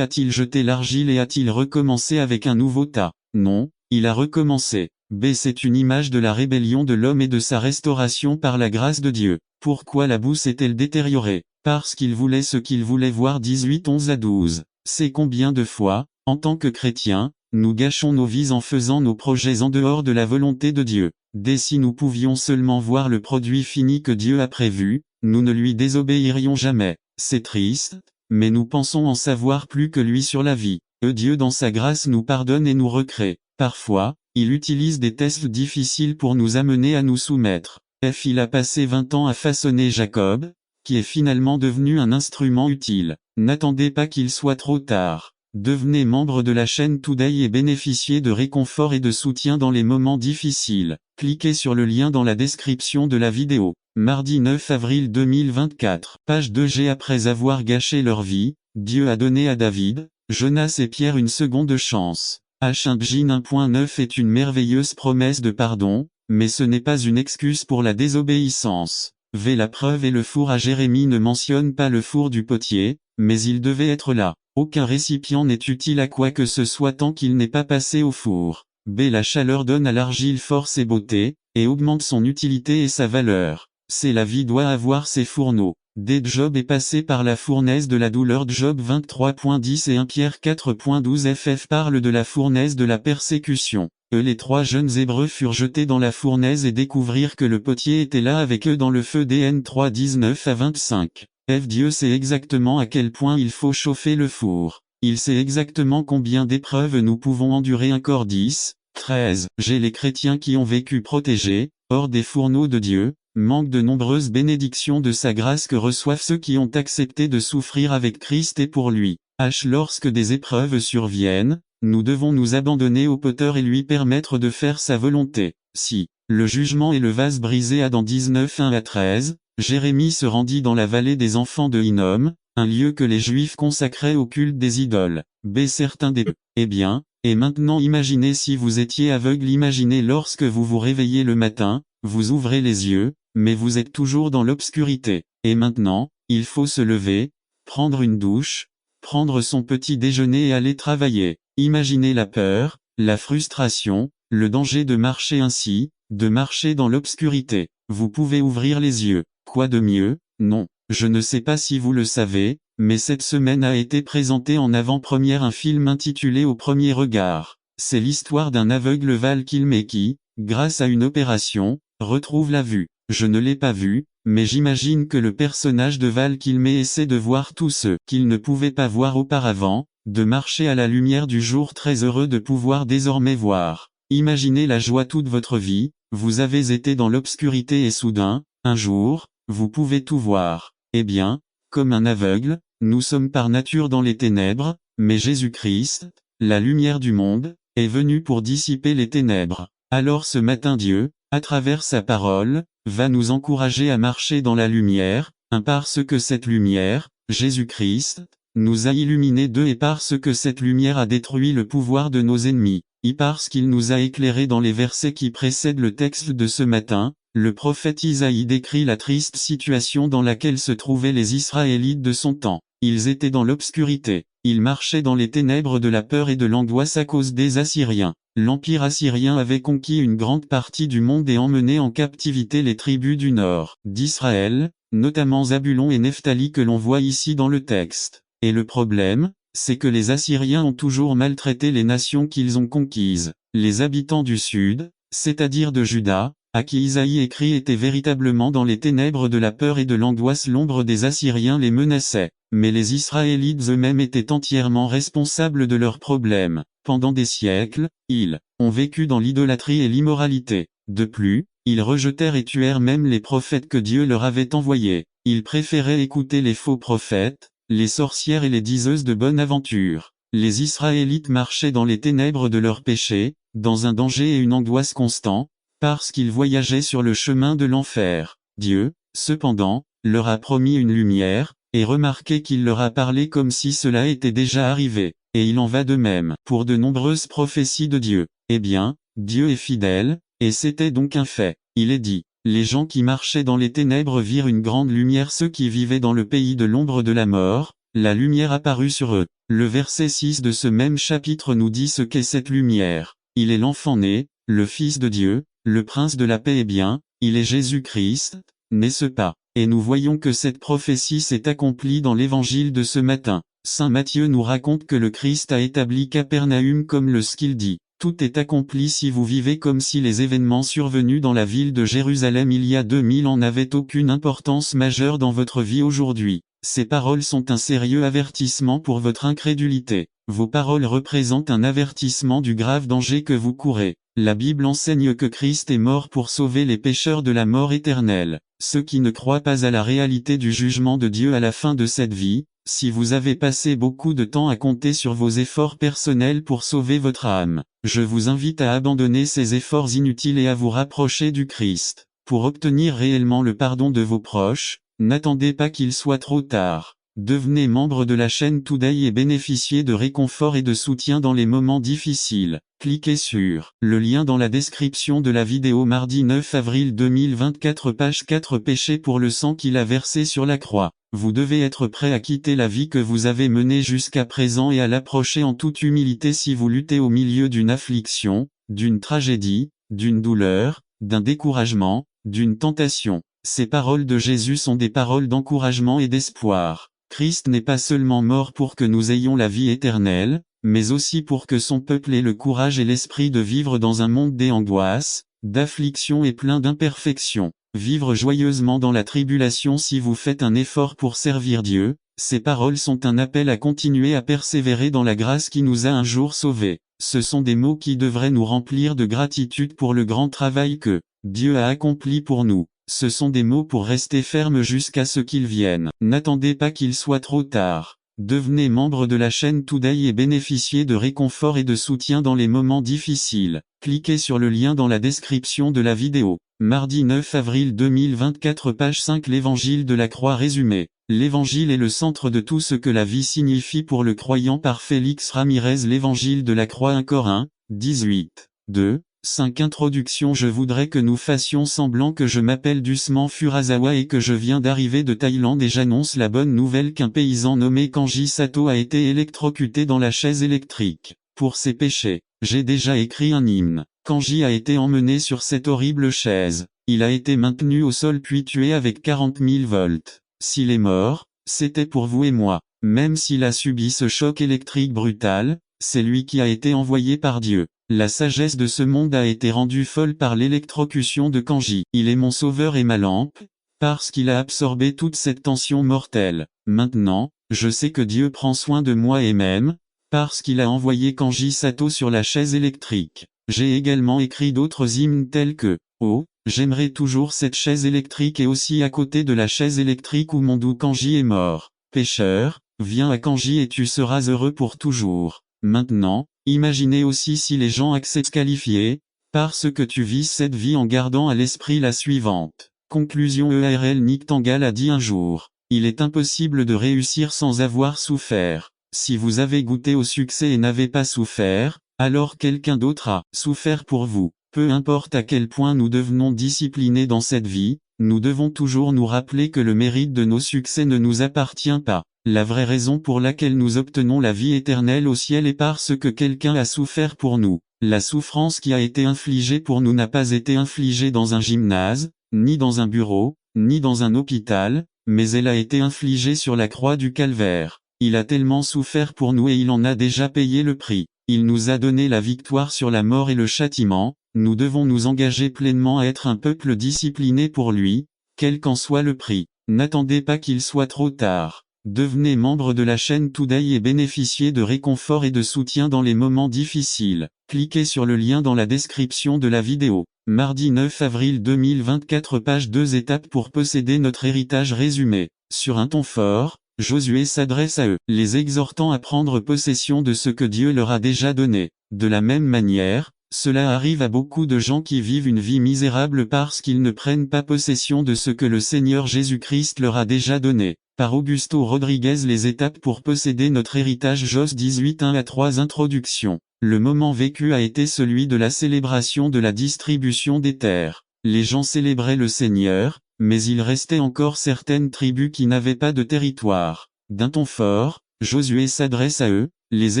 a-t-il jeté l'argile et a-t-il recommencé avec un nouveau tas? Non, il a recommencé. C'est une image de la rébellion de l'homme et de sa restauration par la grâce de Dieu. Pourquoi la boue s'est-elle détériorée? Parce qu'il voulait ce qu'il voulait. Voir 18 11 à 12. C'est combien de fois, en tant que chrétiens, nous gâchons nos vies en faisant nos projets en dehors de la volonté de Dieu. Si nous pouvions seulement voir le produit fini que Dieu a prévu, nous ne lui désobéirions jamais. C'est triste, mais nous pensons en savoir plus que lui sur la vie. Dieu dans sa grâce nous pardonne et nous recrée. Parfois, il utilise des tests difficiles pour nous amener à nous soumettre. Il a passé 20 ans à façonner Jacob, qui est finalement devenu un instrument utile. N'attendez pas qu'il soit trop tard. Devenez membre de la chaîne Today et bénéficiez de réconfort et de soutien dans les moments difficiles. Cliquez sur le lien dans la description de la vidéo. Mardi 9 avril 2024. Page 2G. Après avoir gâché leur vie, Dieu a donné à David, Jonas et Pierre une seconde chance. H1 Bjin 1.9 est une merveilleuse promesse de pardon, mais ce n'est pas une excuse pour la désobéissance. La preuve et le four à Jérémie ne mentionne pas le four du potier, mais il devait être là. Aucun récipient n'est utile à quoi que ce soit tant qu'il n'est pas passé au four. La chaleur donne à l'argile force et beauté, et augmente son utilité et sa valeur. La vie doit avoir ses fourneaux. Job est passé par la fournaise de la douleur. Job 23.10 et 1 Pierre 4.12 FF parle de la fournaise de la persécution. Les 3 jeunes Hébreux furent jetés dans la fournaise et découvrirent que le potier était là avec eux dans le feu. DN 3 19 à 25. Dieu sait exactement à quel point il faut chauffer le four. Il sait exactement combien d'épreuves nous pouvons endurer. 1 Cor 10, 13. Les chrétiens qui ont vécu protégés, hors des fourneaux de Dieu, manquent de nombreuses bénédictions de sa grâce que reçoivent ceux qui ont accepté de souffrir avec Christ et pour lui. Lorsque des épreuves surviennent, nous devons nous abandonner au Poteur et lui permettre de faire sa volonté. Si le jugement et le vase brisé. Adam 19, 1 à 13, Jérémie se rendit dans la vallée des enfants de Hinnom, un lieu que les Juifs consacraient au culte des idoles. Certains des... Eh bien, et maintenant imaginez si vous étiez aveugle. Imaginez lorsque vous vous réveillez le matin, vous ouvrez les yeux, mais vous êtes toujours dans l'obscurité. Et maintenant, il faut se lever, prendre une douche, prendre son petit déjeuner et aller travailler. Imaginez la peur, la frustration, le danger de marcher ainsi, de marcher dans l'obscurité. Vous pouvez ouvrir les yeux. Quoi de mieux? Non. Je ne sais pas si vous le savez, mais cette semaine a été présenté en avant-première un film intitulé Au premier regard. C'est l'histoire d'un aveugle Val Kilmer qui, grâce à une opération, retrouve la vue. Je ne l'ai pas vu, mais j'imagine que le personnage de Val Kilmer essaie de voir tout ce qu'il ne pouvait pas voir auparavant, de marcher à la lumière du jour, très heureux de pouvoir désormais voir. Imaginez la joie toute votre vie, vous avez été dans l'obscurité et soudain, un jour, vous pouvez tout voir. Eh bien, comme un aveugle, nous sommes par nature dans les ténèbres, mais Jésus-Christ, la lumière du monde, est venu pour dissiper les ténèbres. Alors ce matin Dieu, à travers sa parole, va nous encourager à marcher dans la lumière, parce que cette lumière, Jésus-Christ, nous a illuminés et parce que cette lumière a détruit le pouvoir de nos ennemis, et parce qu'il nous a éclairés. Dans les versets qui précèdent le texte de ce matin, le prophète Isaïe décrit la triste situation dans laquelle se trouvaient les Israélites de son temps. Ils étaient dans l'obscurité, ils marchaient dans les ténèbres de la peur et de l'angoisse à cause des Assyriens. L'Empire assyrien avait conquis une grande partie du monde et emmené en captivité les tribus du nord d'Israël, notamment Zabulon et Nephtali que l'on voit ici dans le texte. Et le problème, c'est que les Assyriens ont toujours maltraité les nations qu'ils ont conquises. Les habitants du sud, c'est-à-dire de Juda, à qui Isaïe écrit, étaient véritablement dans les ténèbres de la peur et de l'angoisse. L'ombre des Assyriens les menaçait. Mais les Israélites eux-mêmes étaient entièrement responsables de leurs problèmes. Pendant des siècles, ils ont vécu dans l'idolâtrie et l'immoralité. De plus, ils rejetèrent et tuèrent même les prophètes que Dieu leur avait envoyés. Ils préféraient écouter les faux prophètes, les sorcières et les diseuses de bonne aventure. Les Israélites marchaient dans les ténèbres de leurs péchés, dans un danger et une angoisse constants, parce qu'ils voyageaient sur le chemin de l'enfer. Dieu, cependant, leur a promis une lumière, et remarquez qu'il leur a parlé comme si cela était déjà arrivé. Et il en va de même pour de nombreuses prophéties de Dieu. Eh bien, Dieu est fidèle, et c'était donc un fait. Il est dit, les gens qui marchaient dans les ténèbres virent une grande lumière, ceux qui vivaient dans le pays de l'ombre de la mort, la lumière apparut sur eux. Le verset 6 de ce même chapitre nous dit ce qu'est cette lumière. Il est l'enfant né, le Fils de Dieu, le Prince de la paix. Eh bien, il est Jésus-Christ, n'est-ce pas? Et nous voyons que cette prophétie s'est accomplie dans l'évangile de ce matin. Saint Matthieu nous raconte que le Christ a établi Capernaum comme le qu'il dit. Tout est accompli si vous vivez comme si les événements survenus dans la ville de Jérusalem il y a 2000 ans n'avaient aucune importance majeure dans votre vie aujourd'hui. Ces paroles sont un sérieux avertissement pour votre incrédulité. Vos paroles représentent un avertissement du grave danger que vous courez. La Bible enseigne que Christ est mort pour sauver les pécheurs de la mort éternelle. Ceux qui ne croient pas à la réalité du jugement de Dieu à la fin de cette vie, si vous avez passé beaucoup de temps à compter sur vos efforts personnels pour sauver votre âme, je vous invite à abandonner ces efforts inutiles et à vous rapprocher du Christ. Pour obtenir réellement le pardon de vos proches, n'attendez pas qu'il soit trop tard. Devenez membre de la chaîne Today et bénéficiez de réconfort et de soutien dans les moments difficiles. Cliquez sur le lien dans la description de la vidéo. Mardi 9 avril 2024, page 4. Péché pour le sang qu'il a versé sur la croix. Vous devez être prêt à quitter la vie que vous avez menée jusqu'à présent et à l'approcher en toute humilité si vous luttez au milieu d'une affliction, d'une tragédie, d'une douleur, d'un découragement, d'une tentation. Ces paroles de Jésus sont des paroles d'encouragement et d'espoir. Christ n'est pas seulement mort pour que nous ayons la vie éternelle, mais aussi pour que son peuple ait le courage et l'esprit de vivre dans un monde d'angoisse, d'affliction et plein d'imperfections. Vivre joyeusement dans la tribulation. Si vous faites un effort pour servir Dieu, Ces paroles sont un appel à continuer à persévérer dans la grâce qui nous a un jour sauvés. Ce sont des mots qui devraient nous remplir de gratitude pour le grand travail que Dieu a accompli pour nous. Ce sont des mots pour rester fermes jusqu'à ce qu'il vienne. N'attendez pas qu'il soit trop tard. Devenez membre de la chaîne Today et bénéficiez de réconfort et de soutien dans les moments difficiles. Cliquez sur le lien dans la description de la vidéo. Mardi 9 avril 2024 page 5 L'Évangile de la Croix résumé. L'Évangile est le centre de tout ce que la vie signifie pour le croyant par Félix Ramirez. L'Évangile de la Croix 1 Corinthiens 18, 2, 5 Introduction. Je voudrais que nous fassions semblant que je m'appelle Dusman Furusawa et que je viens d'arriver de Thaïlande et j'annonce la bonne nouvelle qu'un paysan nommé Kanji Sato a été électrocuté dans la chaise électrique. Pour ses péchés, j'ai déjà écrit un hymne. Kanji a été emmené sur cette horrible chaise. Il a été maintenu au sol puis tué avec 40 000 volts. S'il est mort, c'était pour vous et moi. Même s'il a subi ce choc électrique brutal, c'est lui qui a été envoyé par Dieu. La sagesse de ce monde a été rendue folle par l'électrocution de Kanji. Il est mon sauveur et ma lampe, parce qu'il a absorbé toute cette tension mortelle. Maintenant, je sais que Dieu prend soin de moi et même, parce qu'il a envoyé Kanji Sato sur la chaise électrique. J'ai également écrit d'autres hymnes tels que « Oh, j'aimerais toujours cette chaise électrique et aussi à côté de la chaise électrique où mon doux Kanji est mort. Pécheur, viens à Kanji et tu seras heureux pour toujours. » Maintenant, imaginez aussi si les gens acceptent qualifier, parce que tu vis cette vie en gardant à l'esprit la suivante. Conclusion. EARL Nick Tangal a dit un jour, il est impossible de réussir sans avoir souffert. Si vous avez goûté au succès et n'avez pas souffert, alors quelqu'un d'autre a souffert pour vous. Peu importe à quel point nous devenons disciplinés dans cette vie, nous devons toujours nous rappeler que le mérite de nos succès ne nous appartient pas. La vraie raison pour laquelle nous obtenons la vie éternelle au ciel est parce que quelqu'un a souffert pour nous. La souffrance qui a été infligée pour nous n'a pas été infligée dans un gymnase, ni dans un bureau, ni dans un hôpital, mais elle a été infligée sur la croix du calvaire. Il a tellement souffert pour nous et il en a déjà payé le prix. Il nous a donné la victoire sur la mort et le châtiment. Nous devons nous engager pleinement à être un peuple discipliné pour lui, quel qu'en soit le prix. N'attendez pas qu'il soit trop tard. Devenez membre de la chaîne Today et bénéficiez de réconfort et de soutien dans les moments difficiles. Cliquez sur le lien dans la description de la vidéo. Mardi 9 avril 2024 page 2 Étapes pour posséder notre héritage résumé. Sur un ton fort, Josué s'adresse à eux, les exhortant à prendre possession de ce que Dieu leur a déjà donné. De la même manière, cela arrive à beaucoup de gens qui vivent une vie misérable parce qu'ils ne prennent pas possession de ce que le Seigneur Jésus-Christ leur a déjà donné. Par Augusto Rodriguez. Les étapes pour posséder notre héritage. Jos 18 1 à 3 Introduction. Le moment vécu a été celui de la célébration de la distribution des terres. Les gens célébraient le Seigneur, mais il restait encore certaines tribus qui n'avaient pas de territoire. D'un ton fort, Josué s'adresse à eux, les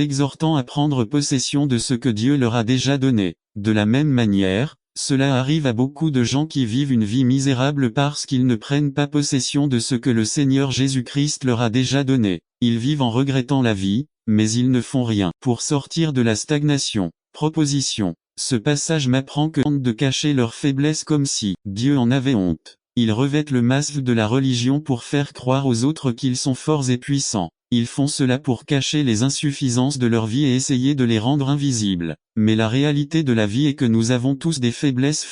exhortant à prendre possession de ce que Dieu leur a déjà donné. De la même manière, cela arrive à beaucoup de gens qui vivent une vie misérable parce qu'ils ne prennent pas possession de ce que le Seigneur Jésus-Christ leur a déjà donné. Ils vivent en regrettant la vie, mais ils ne font rien pour sortir de la stagnation. Proposition. Ce passage m'apprend que honte de cacher leur faiblesse comme si Dieu en avait honte. Ils revêtent le masque de la religion pour faire croire aux autres qu'ils sont forts et puissants. Ils font cela pour cacher les insuffisances de leur vie et essayer de les rendre invisibles. Mais la réalité de la vie est que nous avons tous des faiblesses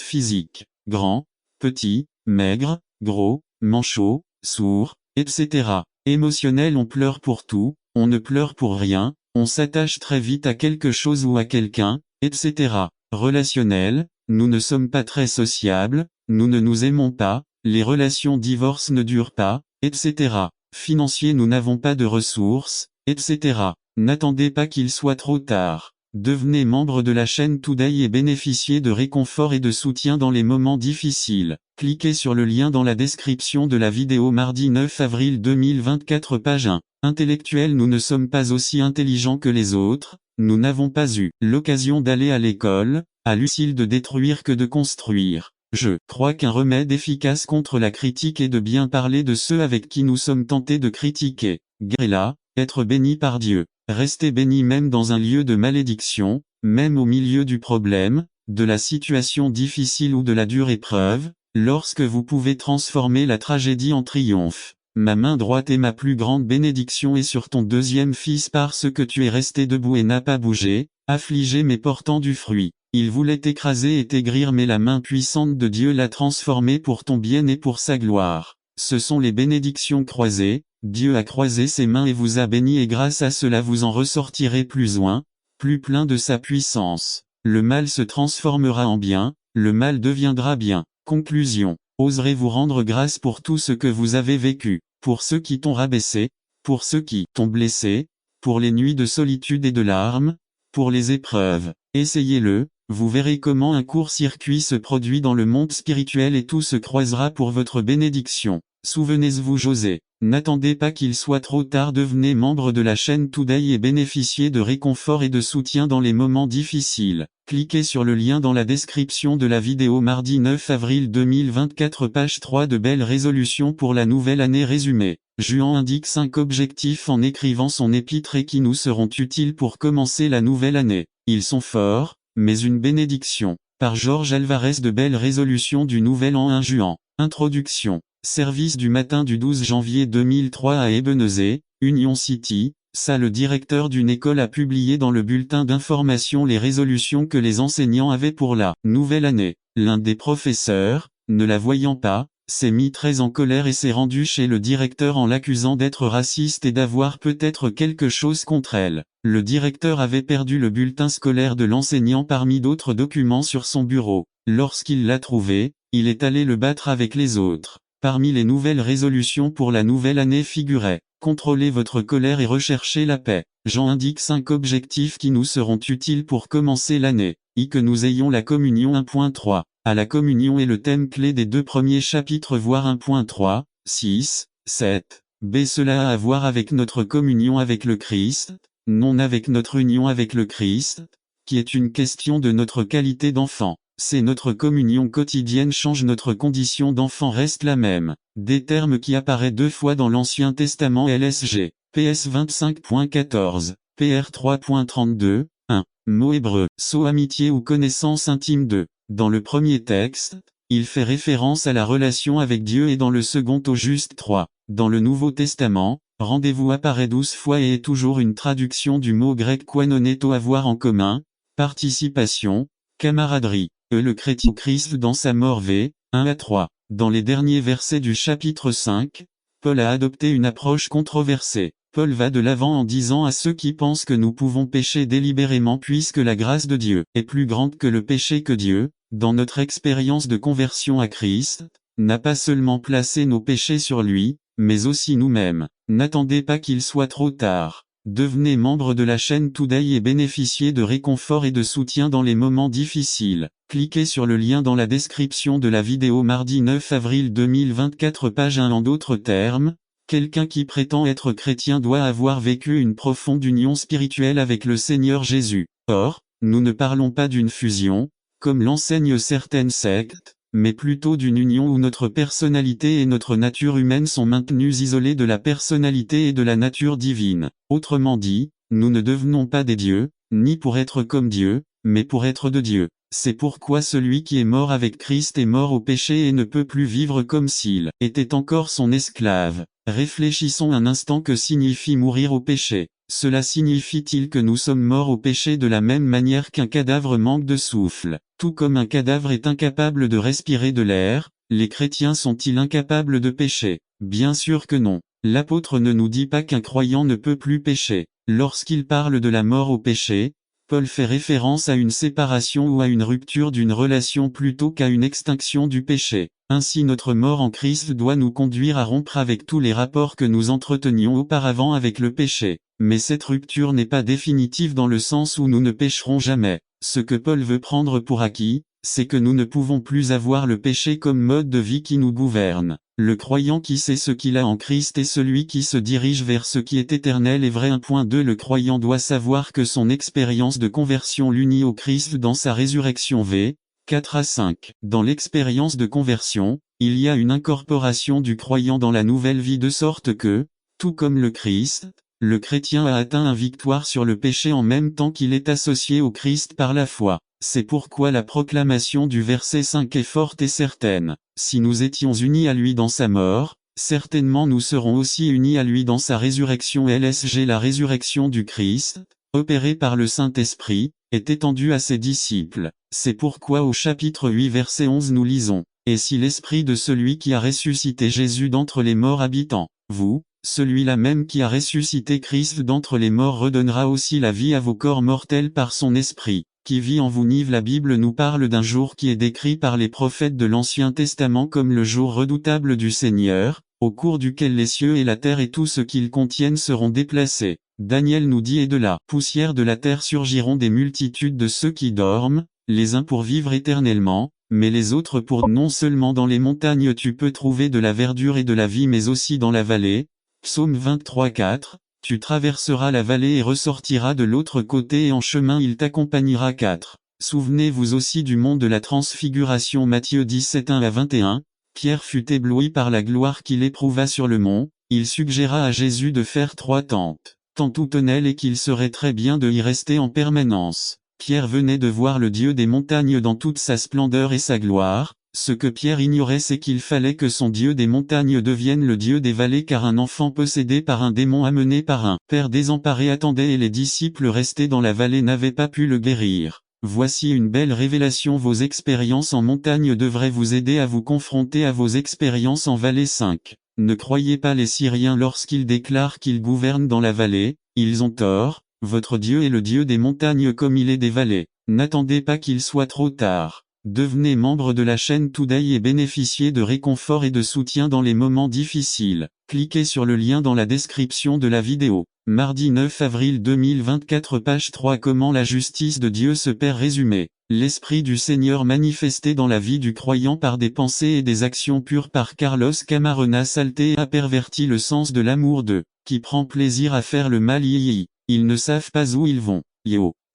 physiques. Grands, petits, maigres, gros, manchots, sourds, etc. Émotionnels. On pleure pour tout, on ne pleure pour rien, on s'attache très vite à quelque chose ou à quelqu'un, etc. Relationnel, nous ne sommes pas très sociables, nous ne nous aimons pas, les relations divorce ne durent pas, etc. Financier, nous n'avons pas de ressources, etc. N'attendez pas qu'il soit trop tard. Devenez membre de la chaîne Today et bénéficiez de réconfort et de soutien dans les moments difficiles. Cliquez sur le lien dans la description de la vidéo. Mardi 9 avril 2024 page 1. Intellectuels. Nous ne sommes pas aussi intelligents que les autres, nous n'avons pas eu l'occasion d'aller à l'école, à l'utile de détruire que de construire. Je crois qu'un remède efficace contre la critique est de bien parler de ceux avec qui nous sommes tentés de critiquer. Grella, être béni par Dieu. Rester béni même dans un lieu de malédiction, même au milieu du problème, de la situation difficile ou de la dure épreuve, lorsque vous pouvez transformer la tragédie en triomphe. Ma main droite est ma plus grande bénédiction et sur ton deuxième fils parce que tu es resté debout et n'as pas bougé, affligé mais portant du fruit. Il voulait t'écraser et t'aigrir mais la main puissante de Dieu l'a transformé pour ton bien et pour sa gloire. Ce sont les bénédictions croisées, Dieu a croisé ses mains et vous a béni et grâce à cela vous en ressortirez plus loin, plus plein de sa puissance. Le mal se transformera en bien, le mal deviendra bien. Conclusion. Oserez-vous rendre grâce pour tout ce que vous avez vécu, pour ceux qui t'ont rabaissé, pour ceux qui t'ont blessé, pour les nuits de solitude et de larmes, pour les épreuves. Essayez-le, vous verrez comment un court-circuit se produit dans le monde spirituel et tout se croisera pour votre bénédiction. Souvenez-vous José. N'attendez pas qu'il soit trop tard, devenez membre de la chaîne Today et bénéficiez de réconfort et de soutien dans les moments difficiles. Cliquez sur le lien dans la description de la vidéo mardi 9 avril 2024 page 3 de belles résolutions pour la nouvelle année résumée. Juan indique 5 objectifs en écrivant son épître et qui nous seront utiles pour commencer la nouvelle année. Ils sont forts, mais une bénédiction. Par Georges Alvarez de belles résolutions du nouvel an 1 juin. Introduction. Service du matin du 12 janvier 2003 à Ebenezer, Union City. Ça, le directeur d'une école a publié dans le bulletin d'information les résolutions que les enseignants avaient pour la nouvelle année. L'un des professeurs, ne la voyant pas, s'est mis très en colère et s'est rendu chez le directeur en l'accusant d'être raciste et d'avoir peut-être quelque chose contre elle. Le directeur avait perdu le bulletin scolaire de l'enseignant parmi d'autres documents sur son bureau. Lorsqu'il l'a trouvé, il est allé le battre avec les autres. Parmi les nouvelles résolutions pour la nouvelle année figurait « Contrôlez votre colère et recherchez la paix ». Jean indique 5 objectifs qui nous seront utiles pour commencer l'année. Que nous ayons la communion 1.3. À la communion est le thème clé des 2 premiers chapitres voire 1.3, 6, 7. B. Cela a à voir avec notre communion avec le Christ, non avec notre union avec le Christ, qui est une question de notre qualité d'enfant. C'est notre communion quotidienne change, notre condition d'enfant reste la même. Des termes qui apparaissent 2 fois dans l'Ancien Testament LSG. PS 25.14, PR 3.32, 1. Mot hébreu, so amitié ou connaissance intime de. Dans le premier texte, il fait référence à la relation avec Dieu et dans le second au juste 3. Dans le Nouveau Testament, rendez-vous apparaît 12 fois et est toujours une traduction du mot grec koinoneto, avoir en commun, participation, camaraderie. Le chrétien Christ dans sa mort v. 1 à 3. Dans les derniers versets du chapitre 5, Paul a adopté une approche controversée. Paul va de l'avant en disant à ceux qui pensent que nous pouvons pécher délibérément puisque la grâce de Dieu est plus grande que le péché, que Dieu, dans notre expérience de conversion à Christ, n'a pas seulement placé nos péchés sur lui, mais aussi nous-mêmes. N'attendez pas qu'il soit trop tard. Devenez membre de la chaîne Today et bénéficiez de réconfort et de soutien dans les moments difficiles. Cliquez sur le lien dans la description de la vidéo mardi 9 avril 2024 page 1. En d'autres termes, quelqu'un qui prétend être chrétien doit avoir vécu une profonde union spirituelle avec le Seigneur Jésus. Or, nous ne parlons pas d'une fusion, comme l'enseignent certaines sectes, mais plutôt d'une union où notre personnalité et notre nature humaine sont maintenues isolées de la personnalité et de la nature divine. Autrement dit, nous ne devenons pas des dieux, ni pour être comme Dieu, mais pour être de Dieu. C'est pourquoi celui qui est mort avec Christ est mort au péché et ne peut plus vivre comme s'il était encore son esclave. Réfléchissons un instant, que signifie mourir au péché. Cela signifie-t-il que nous sommes morts au péché de la même manière qu'un cadavre manque de souffle? Tout comme un cadavre est incapable de respirer de l'air, les chrétiens sont-ils incapables de pécher? Bien sûr que non. L'apôtre ne nous dit pas qu'un croyant ne peut plus pécher. Lorsqu'il parle de la mort au péché, Paul fait référence à une séparation ou à une rupture d'une relation plutôt qu'à une extinction du péché. Ainsi notre mort en Christ doit nous conduire à rompre avec tous les rapports que nous entretenions auparavant avec le péché. Mais cette rupture n'est pas définitive dans le sens où nous ne pécherons jamais. Ce que Paul veut prendre pour acquis, c'est que nous ne pouvons plus avoir le péché comme mode de vie qui nous gouverne. Le croyant qui sait ce qu'il a en Christ est celui qui se dirige vers ce qui est éternel et vrai. 1.2 Le croyant doit savoir que son expérience de conversion l'unit au Christ dans sa résurrection v. 4 à 5. Dans l'expérience de conversion, il y a une incorporation du croyant dans la nouvelle vie de sorte que, tout comme le Christ, le chrétien a atteint la victoire sur le péché en même temps qu'il est associé au Christ par la foi. C'est pourquoi la proclamation du verset 5 est forte et certaine. Si nous étions unis à lui dans sa mort, certainement nous serons aussi unis à lui dans sa résurrection. LSG. La résurrection du Christ, opérée par le Saint-Esprit, est étendue à ses disciples. C'est pourquoi au chapitre 8 verset 11 nous lisons: « Et si l'esprit de celui qui a ressuscité Jésus d'entre les morts habite en vous, celui-là même qui a ressuscité Christ d'entre les morts redonnera aussi la vie à vos corps mortels par son esprit, qui vit en vous. » La Bible nous parle d'un jour qui est décrit par les prophètes de l'Ancien Testament comme le jour redoutable du Seigneur, au cours duquel les cieux et la terre et tout ce qu'ils contiennent seront déplacés. Daniel nous dit: « Et de la poussière de la terre surgiront des multitudes de ceux qui dorment, les uns pour vivre éternellement, mais les autres pour... » Non seulement dans les montagnes tu peux trouver de la verdure et de la vie, mais aussi dans la vallée. Psaume 23:4, tu traverseras la vallée et ressortiras de l'autre côté, et en chemin il t'accompagnera. 4. Souvenez-vous aussi du mont de la transfiguration. Matthieu 17:1-21, Pierre fut ébloui par la gloire qu'il éprouva sur le mont, il suggéra à Jésus de faire 3 tentes, où tenait et qu'il serait très bien de y rester en permanence. Pierre venait de voir le Dieu des montagnes dans toute sa splendeur et sa gloire. Ce que Pierre ignorait, c'est qu'il fallait que son Dieu des montagnes devienne le Dieu des vallées, car un enfant possédé par un démon amené par un père désemparé attendait, et les disciples restés dans la vallée n'avaient pas pu le guérir. Voici une belle révélation: vos expériences en montagne devraient vous aider à vous confronter à vos expériences en vallée. 5. Ne croyez pas les Syriens lorsqu'ils déclarent qu'ils gouvernent dans la vallée, ils ont tort, votre Dieu est le Dieu des montagnes comme il est des vallées. N'attendez pas qu'il soit trop tard. Devenez membre de la chaîne Today et bénéficiez de réconfort et de soutien dans les moments difficiles. Cliquez sur le lien dans la description de la vidéo. Mardi 9 avril 2024, page 3. Comment la justice de Dieu se perd. Résumé. L'Esprit du Seigneur manifesté dans la vie du croyant par des pensées et des actions pures. Par Carlos Camarena. Saleté a perverti le sens de l'amour de qui prend plaisir à faire le mal. Ils ne savent pas où ils vont.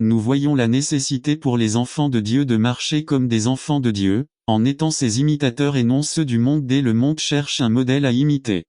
Nous voyons la nécessité pour les enfants de Dieu de marcher comme des enfants de Dieu, en étant ses imitateurs et non ceux du monde. Dès le monde cherche un modèle à imiter.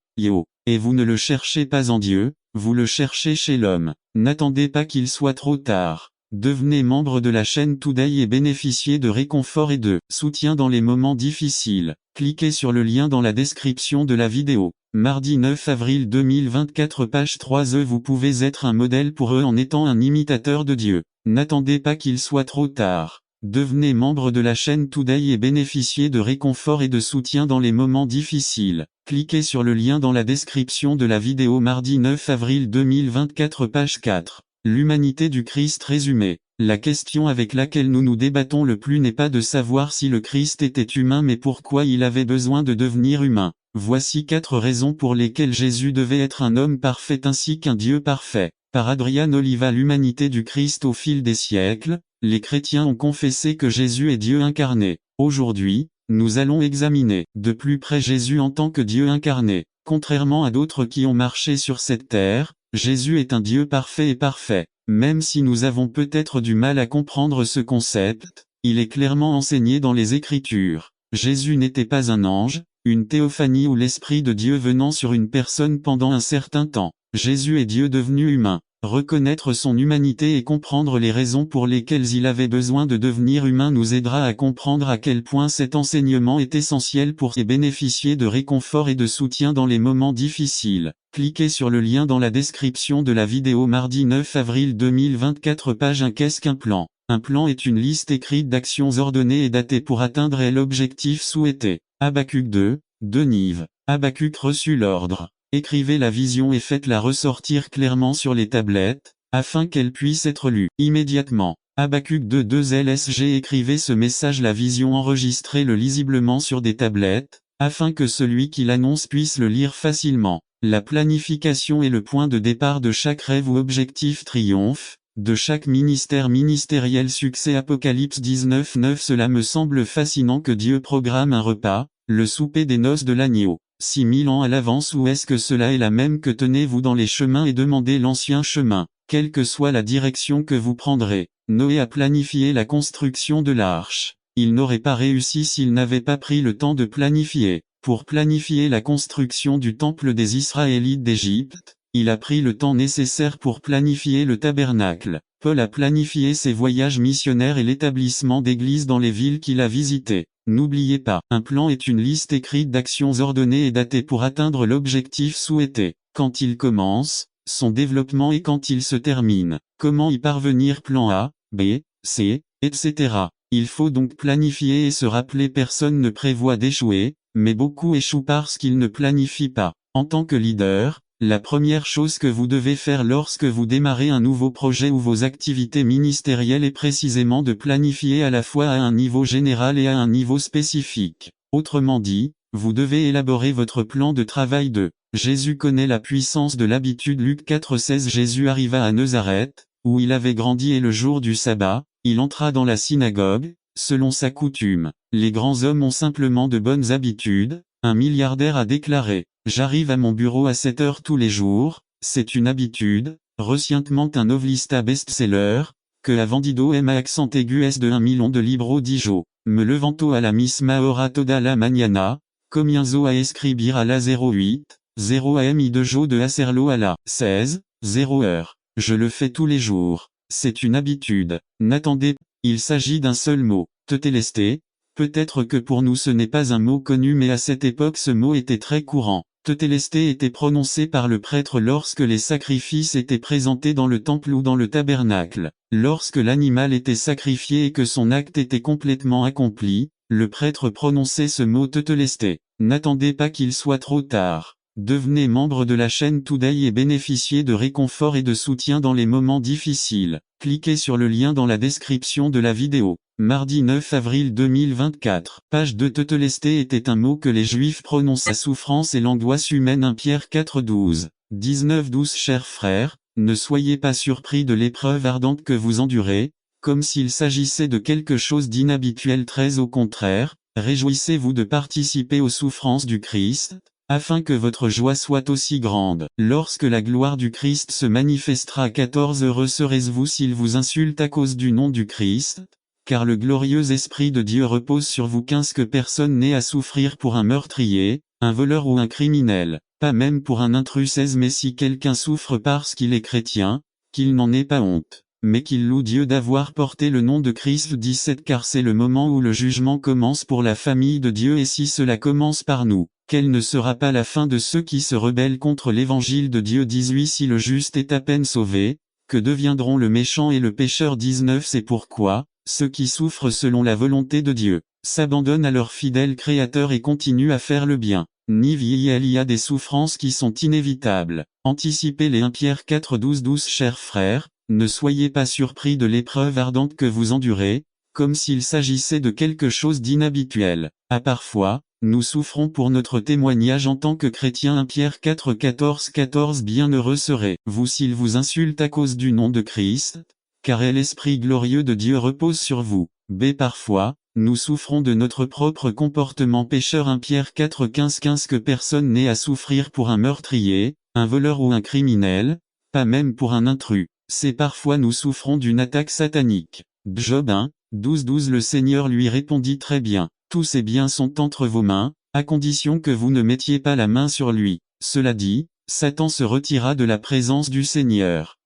Et vous ne le cherchez pas en Dieu, vous le cherchez chez l'homme. N'attendez pas qu'il soit trop tard. Devenez membre de la chaîne Today et bénéficiez de réconfort et de soutien dans les moments difficiles. Cliquez sur le lien dans la description de la vidéo. Mardi 9 avril 2024, page 3. Vous pouvez être un modèle pour eux en étant un imitateur de Dieu. N'attendez pas qu'il soit trop tard. Devenez membre de la chaîne Today et bénéficiez de réconfort et de soutien dans les moments difficiles. Cliquez sur le lien dans la description de la vidéo. Mardi 9 avril 2024, page 4. L'humanité du Christ résumé. La question avec laquelle nous nous débattons le plus n'est pas de savoir si le Christ était humain, mais pourquoi il avait besoin de devenir humain. Voici 4 raisons pour lesquelles Jésus devait être un homme parfait ainsi qu'un Dieu parfait. Par Adrian Oliva. L'humanité du Christ. Au fil des siècles, les chrétiens ont confessé que Jésus est Dieu incarné. Aujourd'hui, nous allons examiner de plus près Jésus en tant que Dieu incarné. Contrairement à d'autres qui ont marché sur cette terre, Jésus est un Dieu parfait et parfait. Même si nous avons peut-être du mal à comprendre ce concept, il est clairement enseigné dans les Écritures. Jésus n'était pas un ange, une théophanie ou l'Esprit de Dieu venant sur une personne pendant un certain temps. Jésus est Dieu devenu humain. Reconnaître son humanité et comprendre les raisons pour lesquelles il avait besoin de devenir humain nous aidera à comprendre à quel point cet enseignement est essentiel pour bénéficier de réconfort et de soutien dans les moments difficiles. Cliquez sur le lien dans la description de la vidéo. Mardi 9 avril 2024, page 1. Qu'est-ce qu'un plan? Un plan est une liste écrite d'actions ordonnées et datées pour atteindre l'objectif souhaité. Habacuc 2, Nive. Habacuc reçut l'ordre. Écrivez la vision et faites-la ressortir clairement sur les tablettes, afin qu'elle puisse être lue immédiatement. Habacuc 2 LSG. Écrivez ce message, la vision, enregistrez-le lisiblement sur des tablettes, afin que celui qui l'annonce puisse le lire facilement. La planification est le point de départ de chaque rêve ou objectif triomphe, de chaque ministère ministériel succès. Apocalypse 19:9. Cela me semble fascinant que Dieu programme un repas, le souper des noces de l'agneau. 6000 ans à l'avance, ou est-ce que cela est la même que tenez-vous dans les chemins et demandez l'ancien chemin, quelle que soit la direction que vous prendrez. Noé a planifié la construction de l'arche. Il n'aurait pas réussi s'il n'avait pas pris le temps de planifier. Pour planifier la construction du temple des Israélites d'Égypte, il a pris le temps nécessaire pour planifier le tabernacle. Paul a planifié ses voyages missionnaires et l'établissement d'églises dans les villes qu'il a visitées. N'oubliez pas, un plan est une liste écrite d'actions ordonnées et datées pour atteindre l'objectif souhaité. Quand il commence, son développement et quand il se termine. Comment y parvenir? Plan A, B, C, etc. Il faut donc planifier et se rappeler, personne ne prévoit d'échouer, mais beaucoup échouent parce qu'ils ne planifient pas. En tant que leader, la première chose que vous devez faire lorsque vous démarrez un nouveau projet ou vos activités ministérielles est précisément de planifier à la fois à un niveau général et à un niveau spécifique. Autrement dit, vous devez élaborer votre plan de travail de Jésus connaît la puissance de l'habitude. Luc 4,16. Jésus arriva à Nazareth, où il avait grandi, et le jour du sabbat, il entra dans la synagogue, selon sa coutume. Les grands hommes ont simplement de bonnes habitudes. Un milliardaire a déclaré: j'arrive à mon bureau à 7 heures tous les jours, c'est une habitude. Recientement un novelista best-seller, que a vendido m accent aigu s de 1 million de libros dijo. Me levanto a la misma hora toda la mañana, comienzo a escribir a la 08, 0 am y de jo de hacerlo a la 16, 0 heure. Je le fais tous les jours. C'est une habitude. N'attendez, il s'agit d'un seul mot. Tetelestai. Peut-être que pour nous ce n'est pas un mot connu, mais à cette époque ce mot était très courant. Tetelestai était prononcé par le prêtre lorsque les sacrifices étaient présentés dans le temple ou dans le tabernacle. Lorsque l'animal était sacrifié et que son acte était complètement accompli, le prêtre prononçait ce mot tetelestai. N'attendez pas qu'il soit trop tard. Devenez membre de la chaîne Today et bénéficiez de réconfort et de soutien dans les moments difficiles. Cliquez sur le lien dans la description de la vidéo. Mardi 9 avril 2024. Page 2. Tetelestai était un mot que les Juifs prononcent à souffrance et l'angoisse humaine. 1 Pierre 4,12. 19-12. Chers frères, ne soyez pas surpris de l'épreuve ardente que vous endurez, comme s'il s'agissait de quelque chose d'inhabituel. 13. Au contraire, réjouissez-vous de participer aux souffrances du Christ, afin que votre joie soit aussi grande. Lorsque la gloire du Christ se manifestera. 14. Heureux serez-vous s'ils vous insultent à cause du nom du Christ, car le glorieux Esprit de Dieu repose sur vous. 15. Que personne n'ait à souffrir pour un meurtrier, un voleur ou un criminel, pas même pour un intrus. 16. Mais si quelqu'un souffre parce qu'il est chrétien, qu'il n'en ait pas honte, mais qu'il loue Dieu d'avoir porté le nom de Christ. 17. Car c'est le moment où le jugement commence pour la famille de Dieu, et si cela commence par nous, quelle ne sera pas la fin de ceux qui se rebellent contre l'évangile de Dieu? 18. Si le juste est à peine sauvé, que deviendront le méchant et le pécheur? 19. C'est pourquoi ceux qui souffrent selon la volonté de Dieu s'abandonnent à leur fidèle Créateur et continuent à faire le bien. Il y a des souffrances qui sont inévitables. Anticipez-les. 1 Pierre 4,12. Chers frères, ne soyez pas surpris de l'épreuve ardente que vous endurez, comme s'il s'agissait de quelque chose d'inhabituel. Parfois, nous souffrons pour notre témoignage en tant que chrétiens. 1 Pierre 4, 14. Bienheureux serez-vous s'ils vous insultent à cause du nom de Christ, car l'Esprit glorieux de Dieu repose sur vous. Parfois, nous souffrons de notre propre comportement pécheur. 1 Pierre 4, 15. Que personne n'ait à souffrir pour un meurtrier, un voleur ou un criminel, pas même pour un intrus. C'est parfois nous souffrons d'une attaque satanique. Job 1, 12. Le Seigneur lui répondit: très bien, tous ses biens sont entre vos mains, à condition que vous ne mettiez pas la main sur lui. Cela dit, Satan se retira de la présence du Seigneur.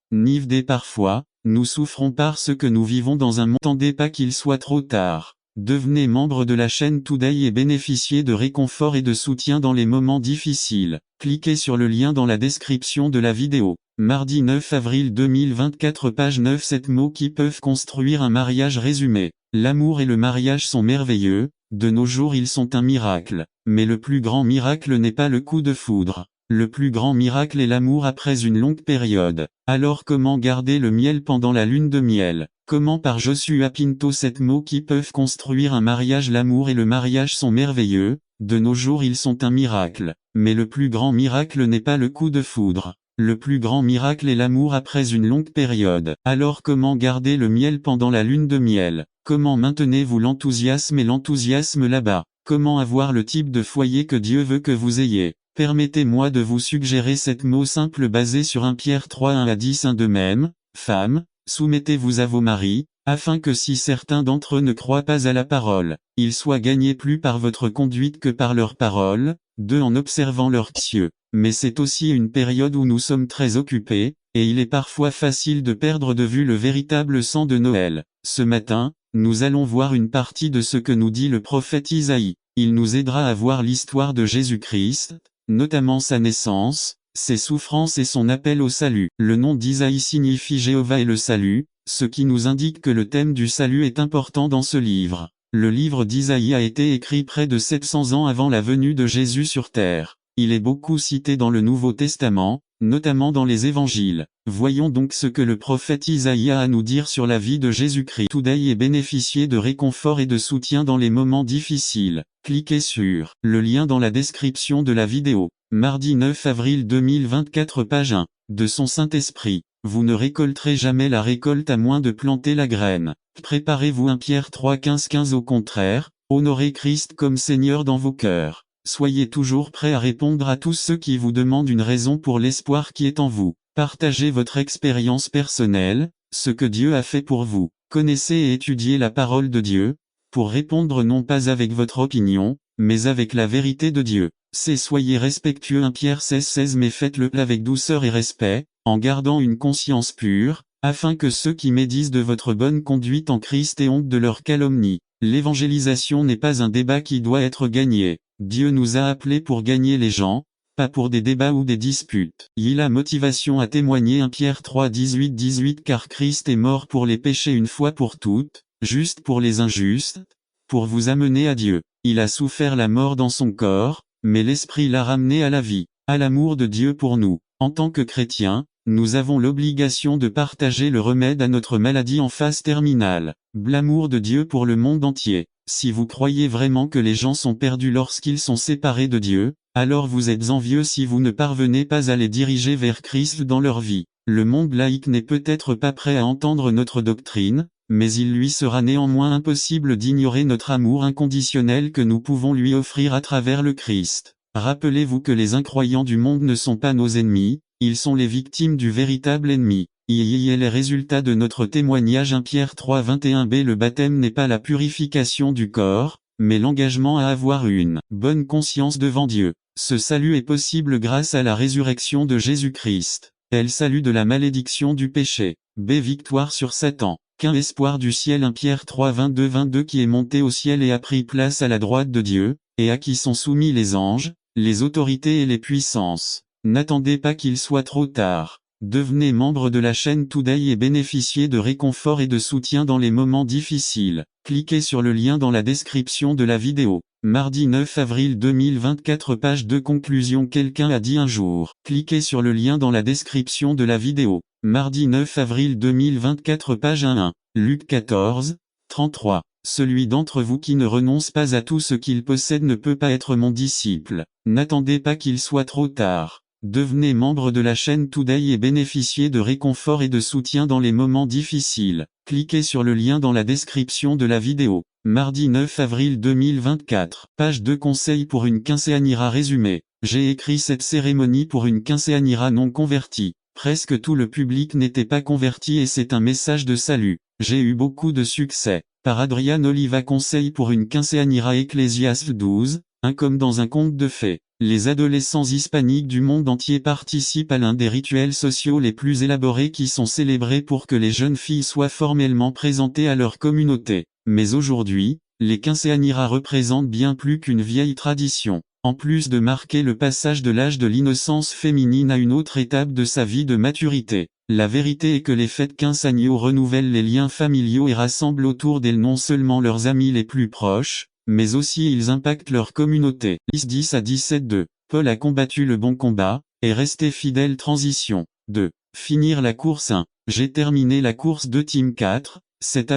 Parfois, nous souffrons parce que nous vivons dans un monde. N'attendez pas qu'il soit trop tard. Devenez membre de la chaîne Today et bénéficiez de réconfort et de soutien dans les moments difficiles. Cliquez sur le lien dans la description de la vidéo. Mardi 9 avril 2024. Page 9. 7 mots qui peuvent construire un mariage. Résumé. L'amour et le mariage sont merveilleux, de nos jours ils sont un miracle. Mais le plus grand miracle n'est pas le coup de foudre. Le plus grand miracle est l'amour après une longue période. Alors comment garder le miel pendant la lune de miel? Comment? Par Joshua Pinto. 7 mots qui peuvent construire un mariage. L'amour et le mariage sont merveilleux, de nos jours ils sont un miracle. Mais le plus grand miracle n'est pas le coup de foudre. Le plus grand miracle est l'amour après une longue période. Alors comment garder le miel pendant la lune de miel? Comment maintenez-vous l'enthousiasme et l'enthousiasme là-bas? Comment avoir le type de foyer que Dieu veut que vous ayez? Permettez-moi de vous suggérer 7 mots simples basés sur 1 Pierre 3, 1 à 10. 1 de même, femmes, soumettez-vous à vos maris, afin que si certains d'entre eux ne croient pas à la parole, ils soient gagnés plus par votre conduite que par leur parole. 2 En observant leurs cieux. Mais c'est aussi une période où nous sommes très occupés, et il est parfois facile de perdre de vue le véritable sens de Noël. Ce matin, nous allons voir une partie de ce que nous dit le prophète Isaïe. Il nous aidera à voir l'histoire de Jésus-Christ, notamment sa naissance, ses souffrances et son appel au salut. Le nom d'Isaïe signifie Jéhovah est le salut, ce qui nous indique que le thème du salut est important dans ce livre. Le livre d'Isaïe a été écrit près de 700 ans avant la venue de Jésus sur terre. Il est beaucoup cité dans le Nouveau Testament, notamment dans les évangiles. Voyons donc ce que le prophète Isaïe a à nous dire sur la vie de Jésus-Christ. Today et bénéficier de réconfort et de soutien dans les moments difficiles. Cliquez sur le lien dans la description de la vidéo. Mardi 9 avril 2024 page 1. De son Saint-Esprit. Vous ne récolterez jamais la récolte à moins de planter la graine. Préparez-vous 1 Pierre 3 15 Au contraire, honorez Christ comme Seigneur dans vos cœurs. Soyez toujours prêts à répondre à tous ceux qui vous demandent une raison pour l'espoir qui est en vous. Partagez votre expérience personnelle, ce que Dieu a fait pour vous. Connaissez et étudiez la parole de Dieu, pour répondre non pas avec votre opinion, mais avec la vérité de Dieu. Soyez respectueux 1 Pierre 16 mais faites-le avec douceur et respect, en gardant une conscience pure, afin que ceux qui médisent de votre bonne conduite en Christ aient honte de leur calomnie. L'évangélisation n'est pas un débat qui doit être gagné. Dieu nous a appelés pour gagner les gens, pas pour des débats ou des disputes. Il a motivation à témoigner 1 Pierre 3 18 car Christ est mort pour les péchés une fois pour toutes, juste pour les injustes, pour vous amener à Dieu. Il a souffert la mort dans son corps, mais l'Esprit l'a ramené à la vie, à l'amour de Dieu pour nous. En tant que chrétiens, nous avons l'obligation de partager le remède à notre maladie en phase terminale. L'amour de Dieu pour le monde entier. Si vous croyez vraiment que les gens sont perdus lorsqu'ils sont séparés de Dieu, alors vous êtes envieux si vous ne parvenez pas à les diriger vers Christ dans leur vie. Le monde laïque n'est peut-être pas prêt à entendre notre doctrine, mais il lui sera néanmoins impossible d'ignorer notre amour inconditionnel que nous pouvons lui offrir à travers le Christ. Rappelez-vous que les incroyants du monde ne sont pas nos ennemis, ils sont les victimes du véritable ennemi. Les résultats de notre témoignage 1 Pierre 3 21b Le baptême n'est pas la purification du corps, mais l'engagement à avoir une bonne conscience devant Dieu. Ce salut est possible grâce à la résurrection de Jésus-Christ. Elle salue de la malédiction du péché. Victoire sur Satan. Qu'un espoir du ciel 1 Pierre 3 22 qui est monté au ciel et a pris place à la droite de Dieu, et à qui sont soumis les anges, les autorités et les puissances. N'attendez pas qu'il soit trop tard. Devenez membre de la chaîne Today et bénéficiez de réconfort et de soutien dans les moments difficiles. Cliquez sur le lien dans la description de la vidéo. Mardi 9 avril 2024 page 2 Conclusion Quelqu'un a dit un jour. Cliquez sur le lien dans la description de la vidéo. Mardi 9 avril 2024 page 1. Luc 14, 33. Celui d'entre vous qui ne renonce pas à tout ce qu'il possède ne peut pas être mon disciple. N'attendez pas qu'il soit trop tard. Devenez membre de la chaîne Today et bénéficiez de réconfort et de soutien dans les moments difficiles. Cliquez sur le lien dans la description de la vidéo. Mardi 9 avril 2024. Page 2 Conseil pour une quinceañera résumé. J'ai écrit cette cérémonie pour une quinceañera non convertie. Presque tout le public n'était pas converti et c'est un message de salut. J'ai eu beaucoup de succès. Par Adrian Oliva Conseil pour une quinceañera Ecclésiaste 12, comme dans un conte de fées. Les adolescents hispaniques du monde entier participent à l'un des rituels sociaux les plus élaborés qui sont célébrés pour que les jeunes filles soient formellement présentées à leur communauté. Mais aujourd'hui, les quinceañeras représentent bien plus qu'une vieille tradition. En plus de marquer le passage de l'âge de l'innocence féminine à une autre étape de sa vie de maturité, la vérité est que les fêtes quinceañeros renouvellent les liens familiaux et rassemblent autour d'elles non seulement leurs amis les plus proches, mais aussi ils impactent leur communauté. 10 à 17 Paul a combattu le bon combat, et resté fidèle. Transition. 2. Finir la course 1. J'ai terminé la course 2 Team 4.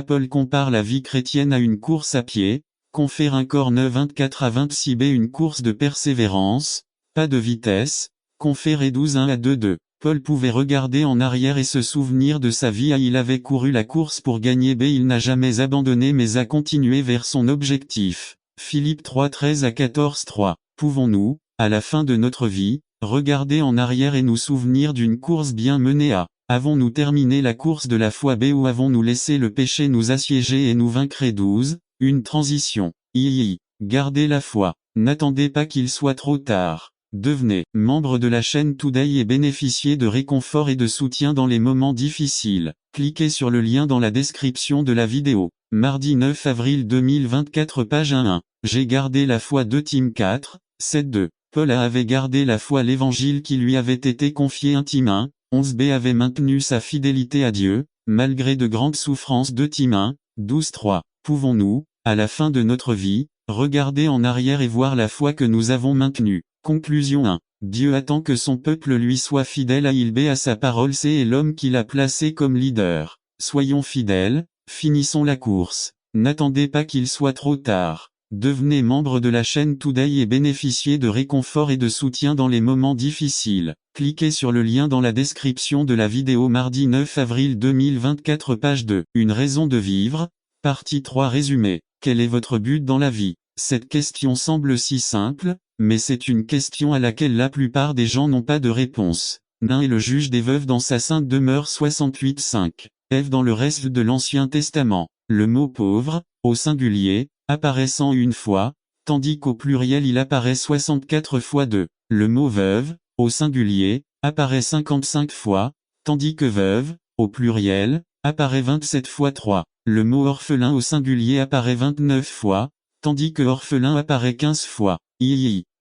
Paul compare la vie chrétienne à une course à pied. Confère un corps 9 24 à 26b une course de persévérance, pas de vitesse. Confère et 12 1 à 2 Paul pouvait regarder en arrière et se souvenir de sa vie. Il avait couru la course pour gagner. Il n'a jamais abandonné mais a continué vers son objectif. Philippe 3 13 à 14 3. Pouvons-nous, à la fin de notre vie, regarder en arrière et nous souvenir d'une course bien menée à avons-nous terminé la course de la foi ou avons-nous laissé le péché nous assiéger et nous vaincre 12 Une transition. Gardez la foi. N'attendez pas qu'il soit trop tard. Devenez membre de la chaîne Today et bénéficiez de réconfort et de soutien dans les moments difficiles. Cliquez sur le lien dans la description de la vidéo. Mardi 9 avril 2024 page 1. J'ai gardé la foi 2 Tim 4, 7-2. Paul avait gardé la foi l'évangile qui lui avait été confié 1 Tim 1, 11b avait maintenu sa fidélité à Dieu, malgré de grandes souffrances 2 Tim 1, 12-3. Pouvons-nous, à la fin de notre vie, regarder en arrière et voir la foi que nous avons maintenue? Conclusion 1. Dieu attend que son peuple lui soit fidèle à sa parole c'est l'homme qu'il a placé comme leader. Soyons fidèles, finissons la course. N'attendez pas qu'il soit trop tard. Devenez membre de la chaîne Today et bénéficiez de réconfort et de soutien dans les moments difficiles. Cliquez sur le lien dans la description de la vidéo mardi 9 avril 2024 page 2. Une raison de vivre. Partie 3 résumé. Quel est votre but dans la vie? Cette question semble si simple, mais c'est une question à laquelle la plupart des gens n'ont pas de réponse. Nain est le juge des veuves dans sa sainte demeure 68-5. Ève dans le reste de l'Ancien Testament. Le mot pauvre, au singulier, apparaissant une fois, tandis qu'au pluriel il apparaît 64 fois 2. Le mot veuve, au singulier, apparaît 55 fois, tandis que veuve, au pluriel, apparaît 27 fois 3. Le mot orphelin au singulier apparaît 29 fois, tandis que orphelin apparaît 15 fois.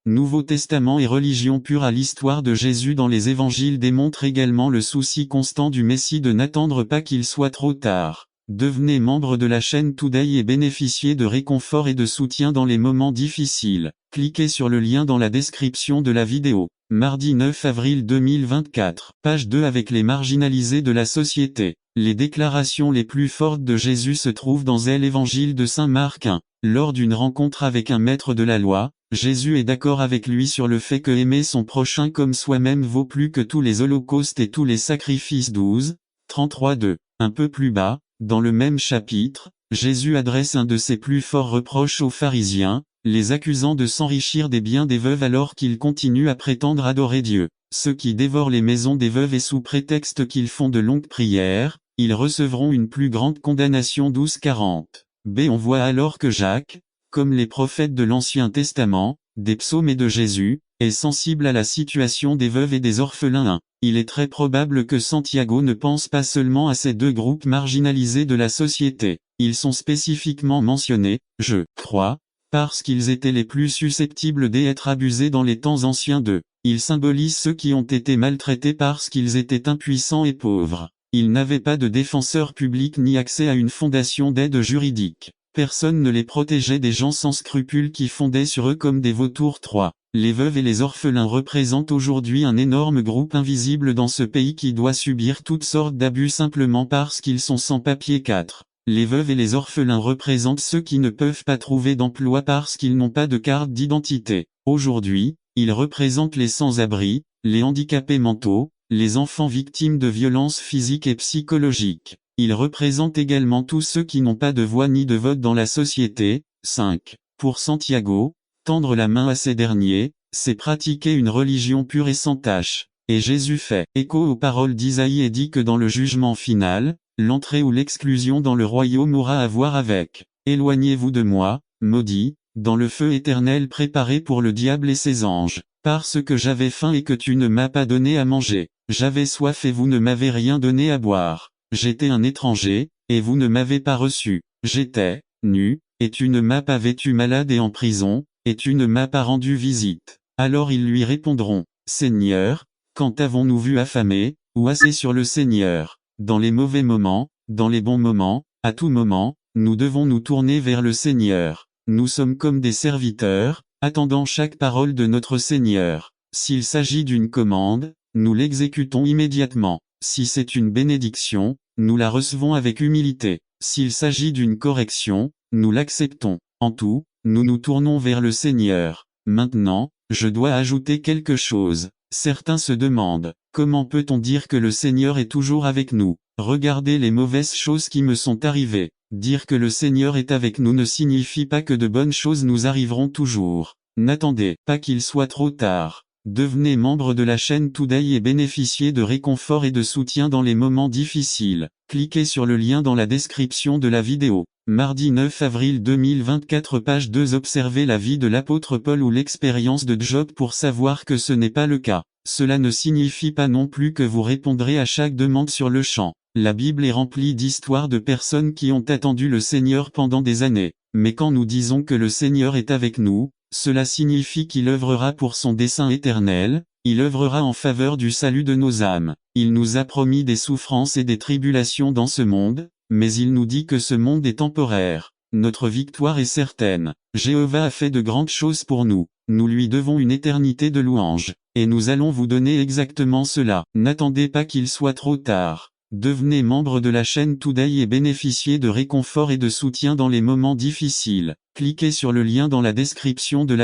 Nouveau Testament et religion pure à l'histoire de Jésus dans les évangiles démontre également le souci constant du Messie de n'attendre pas qu'il soit trop tard. Devenez membre de la chaîne Today et bénéficiez de réconfort et de soutien dans les moments difficiles. Cliquez sur le lien dans la description de la vidéo. Mardi 9 avril 2024. Page 2 avec les marginalisés de la société. Les déclarations les plus fortes de Jésus se trouvent dans l'Évangile de Saint Marc 1. Lors d'une rencontre avec un maître de la loi, Jésus est d'accord avec lui sur le fait que aimer son prochain comme soi-même vaut plus que tous les holocaustes et tous les sacrifices 12, 33-2. Un peu plus bas, dans le même chapitre, Jésus adresse un de ses plus forts reproches aux pharisiens, les accusant de s'enrichir des biens des veuves alors qu'ils continuent à prétendre adorer Dieu. Ceux qui dévorent les maisons des veuves et sous prétexte qu'ils font de longues prières, ils recevront une plus grande condamnation 12-40. B. On voit alors que Jacques, comme les prophètes de l'Ancien Testament, des psaumes et de Jésus, est sensible à la situation des veuves et des orphelins 1. Il est très probable que Santiago ne pense pas seulement à ces deux groupes marginalisés de la société. Ils sont spécifiquement mentionnés, je crois, parce qu'ils étaient les plus susceptibles d'être abusés dans les temps anciens d'eux. Ils symbolisent ceux qui ont été maltraités parce qu'ils étaient impuissants et pauvres. Ils n'avaient pas de défenseur public ni accès à une fondation d'aide juridique. Personne ne les protégeait des gens sans scrupules qui fondaient sur eux comme des vautours 3. Les veuves et les orphelins représentent aujourd'hui un énorme groupe invisible dans ce pays qui doit subir toutes sortes d'abus simplement parce qu'ils sont sans papier 4. Les veuves et les orphelins représentent ceux qui ne peuvent pas trouver d'emploi parce qu'ils n'ont pas de carte d'identité. Aujourd'hui, ils représentent les sans-abri, les handicapés mentaux, les enfants victimes de violences physiques et psychologiques. Ils représentent également tous ceux qui n'ont pas de voix ni de vote dans la société. 5. Pour Santiago, tendre la main à ces derniers, c'est pratiquer une religion pure et sans tache. Et Jésus fait écho aux paroles d'Isaïe et dit que dans le jugement final, l'entrée ou l'exclusion dans le royaume aura à voir avec « Éloignez-vous de moi, maudit, dans le feu éternel préparé pour le diable et ses anges, parce que j'avais faim et que tu ne m'as pas donné à manger, j'avais soif et vous ne m'avez rien donné à boire. J'étais un étranger, et vous ne m'avez pas reçu. J'étais nu, et tu ne m'as pas vêtu malade et en prison, et tu ne m'as pas rendu visite. Alors ils lui répondront, Seigneur, quand avons-nous vu affamé, ou assis sur le Seigneur? Dans les mauvais moments, dans les bons moments, à tout moment, nous devons nous tourner vers le Seigneur. Nous sommes comme des serviteurs, attendant chaque parole de notre Seigneur. S'il s'agit d'une commande, nous l'exécutons immédiatement. Si c'est une bénédiction, nous la recevons avec humilité. S'il s'agit d'une correction, nous l'acceptons. En tout, nous nous tournons vers le Seigneur. Maintenant, je dois ajouter quelque chose. Certains se demandent, comment peut-on dire que le Seigneur est toujours avec nous? Regardez les mauvaises choses qui me sont arrivées. Dire que le Seigneur est avec nous ne signifie pas que de bonnes choses nous arriveront toujours. N'attendez pas qu'il soit trop tard. Devenez membre de la chaîne Today et bénéficiez de réconfort et de soutien dans les moments difficiles. Cliquez sur le lien dans la description de la vidéo. Mardi 9 avril 2024 page 2 Observez la vie de l'apôtre Paul ou l'expérience de Job pour savoir que ce n'est pas le cas. Cela ne signifie pas non plus que vous répondrez à chaque demande sur le champ. La Bible est remplie d'histoires de personnes qui ont attendu le Seigneur pendant des années. Mais quand nous disons que le Seigneur est avec nous, cela signifie qu'il œuvrera pour son dessein éternel, il œuvrera en faveur du salut de nos âmes. Il nous a promis des souffrances et des tribulations dans ce monde, mais il nous dit que ce monde est temporaire. Notre victoire est certaine. Jéhovah a fait de grandes choses pour nous. Nous lui devons une éternité de louanges. Et nous allons vous donner exactement cela. N'attendez pas qu'il soit trop tard. Devenez membre de la chaîne Today et bénéficiez de réconfort et de soutien dans les moments difficiles. Cliquez sur le lien dans la description de la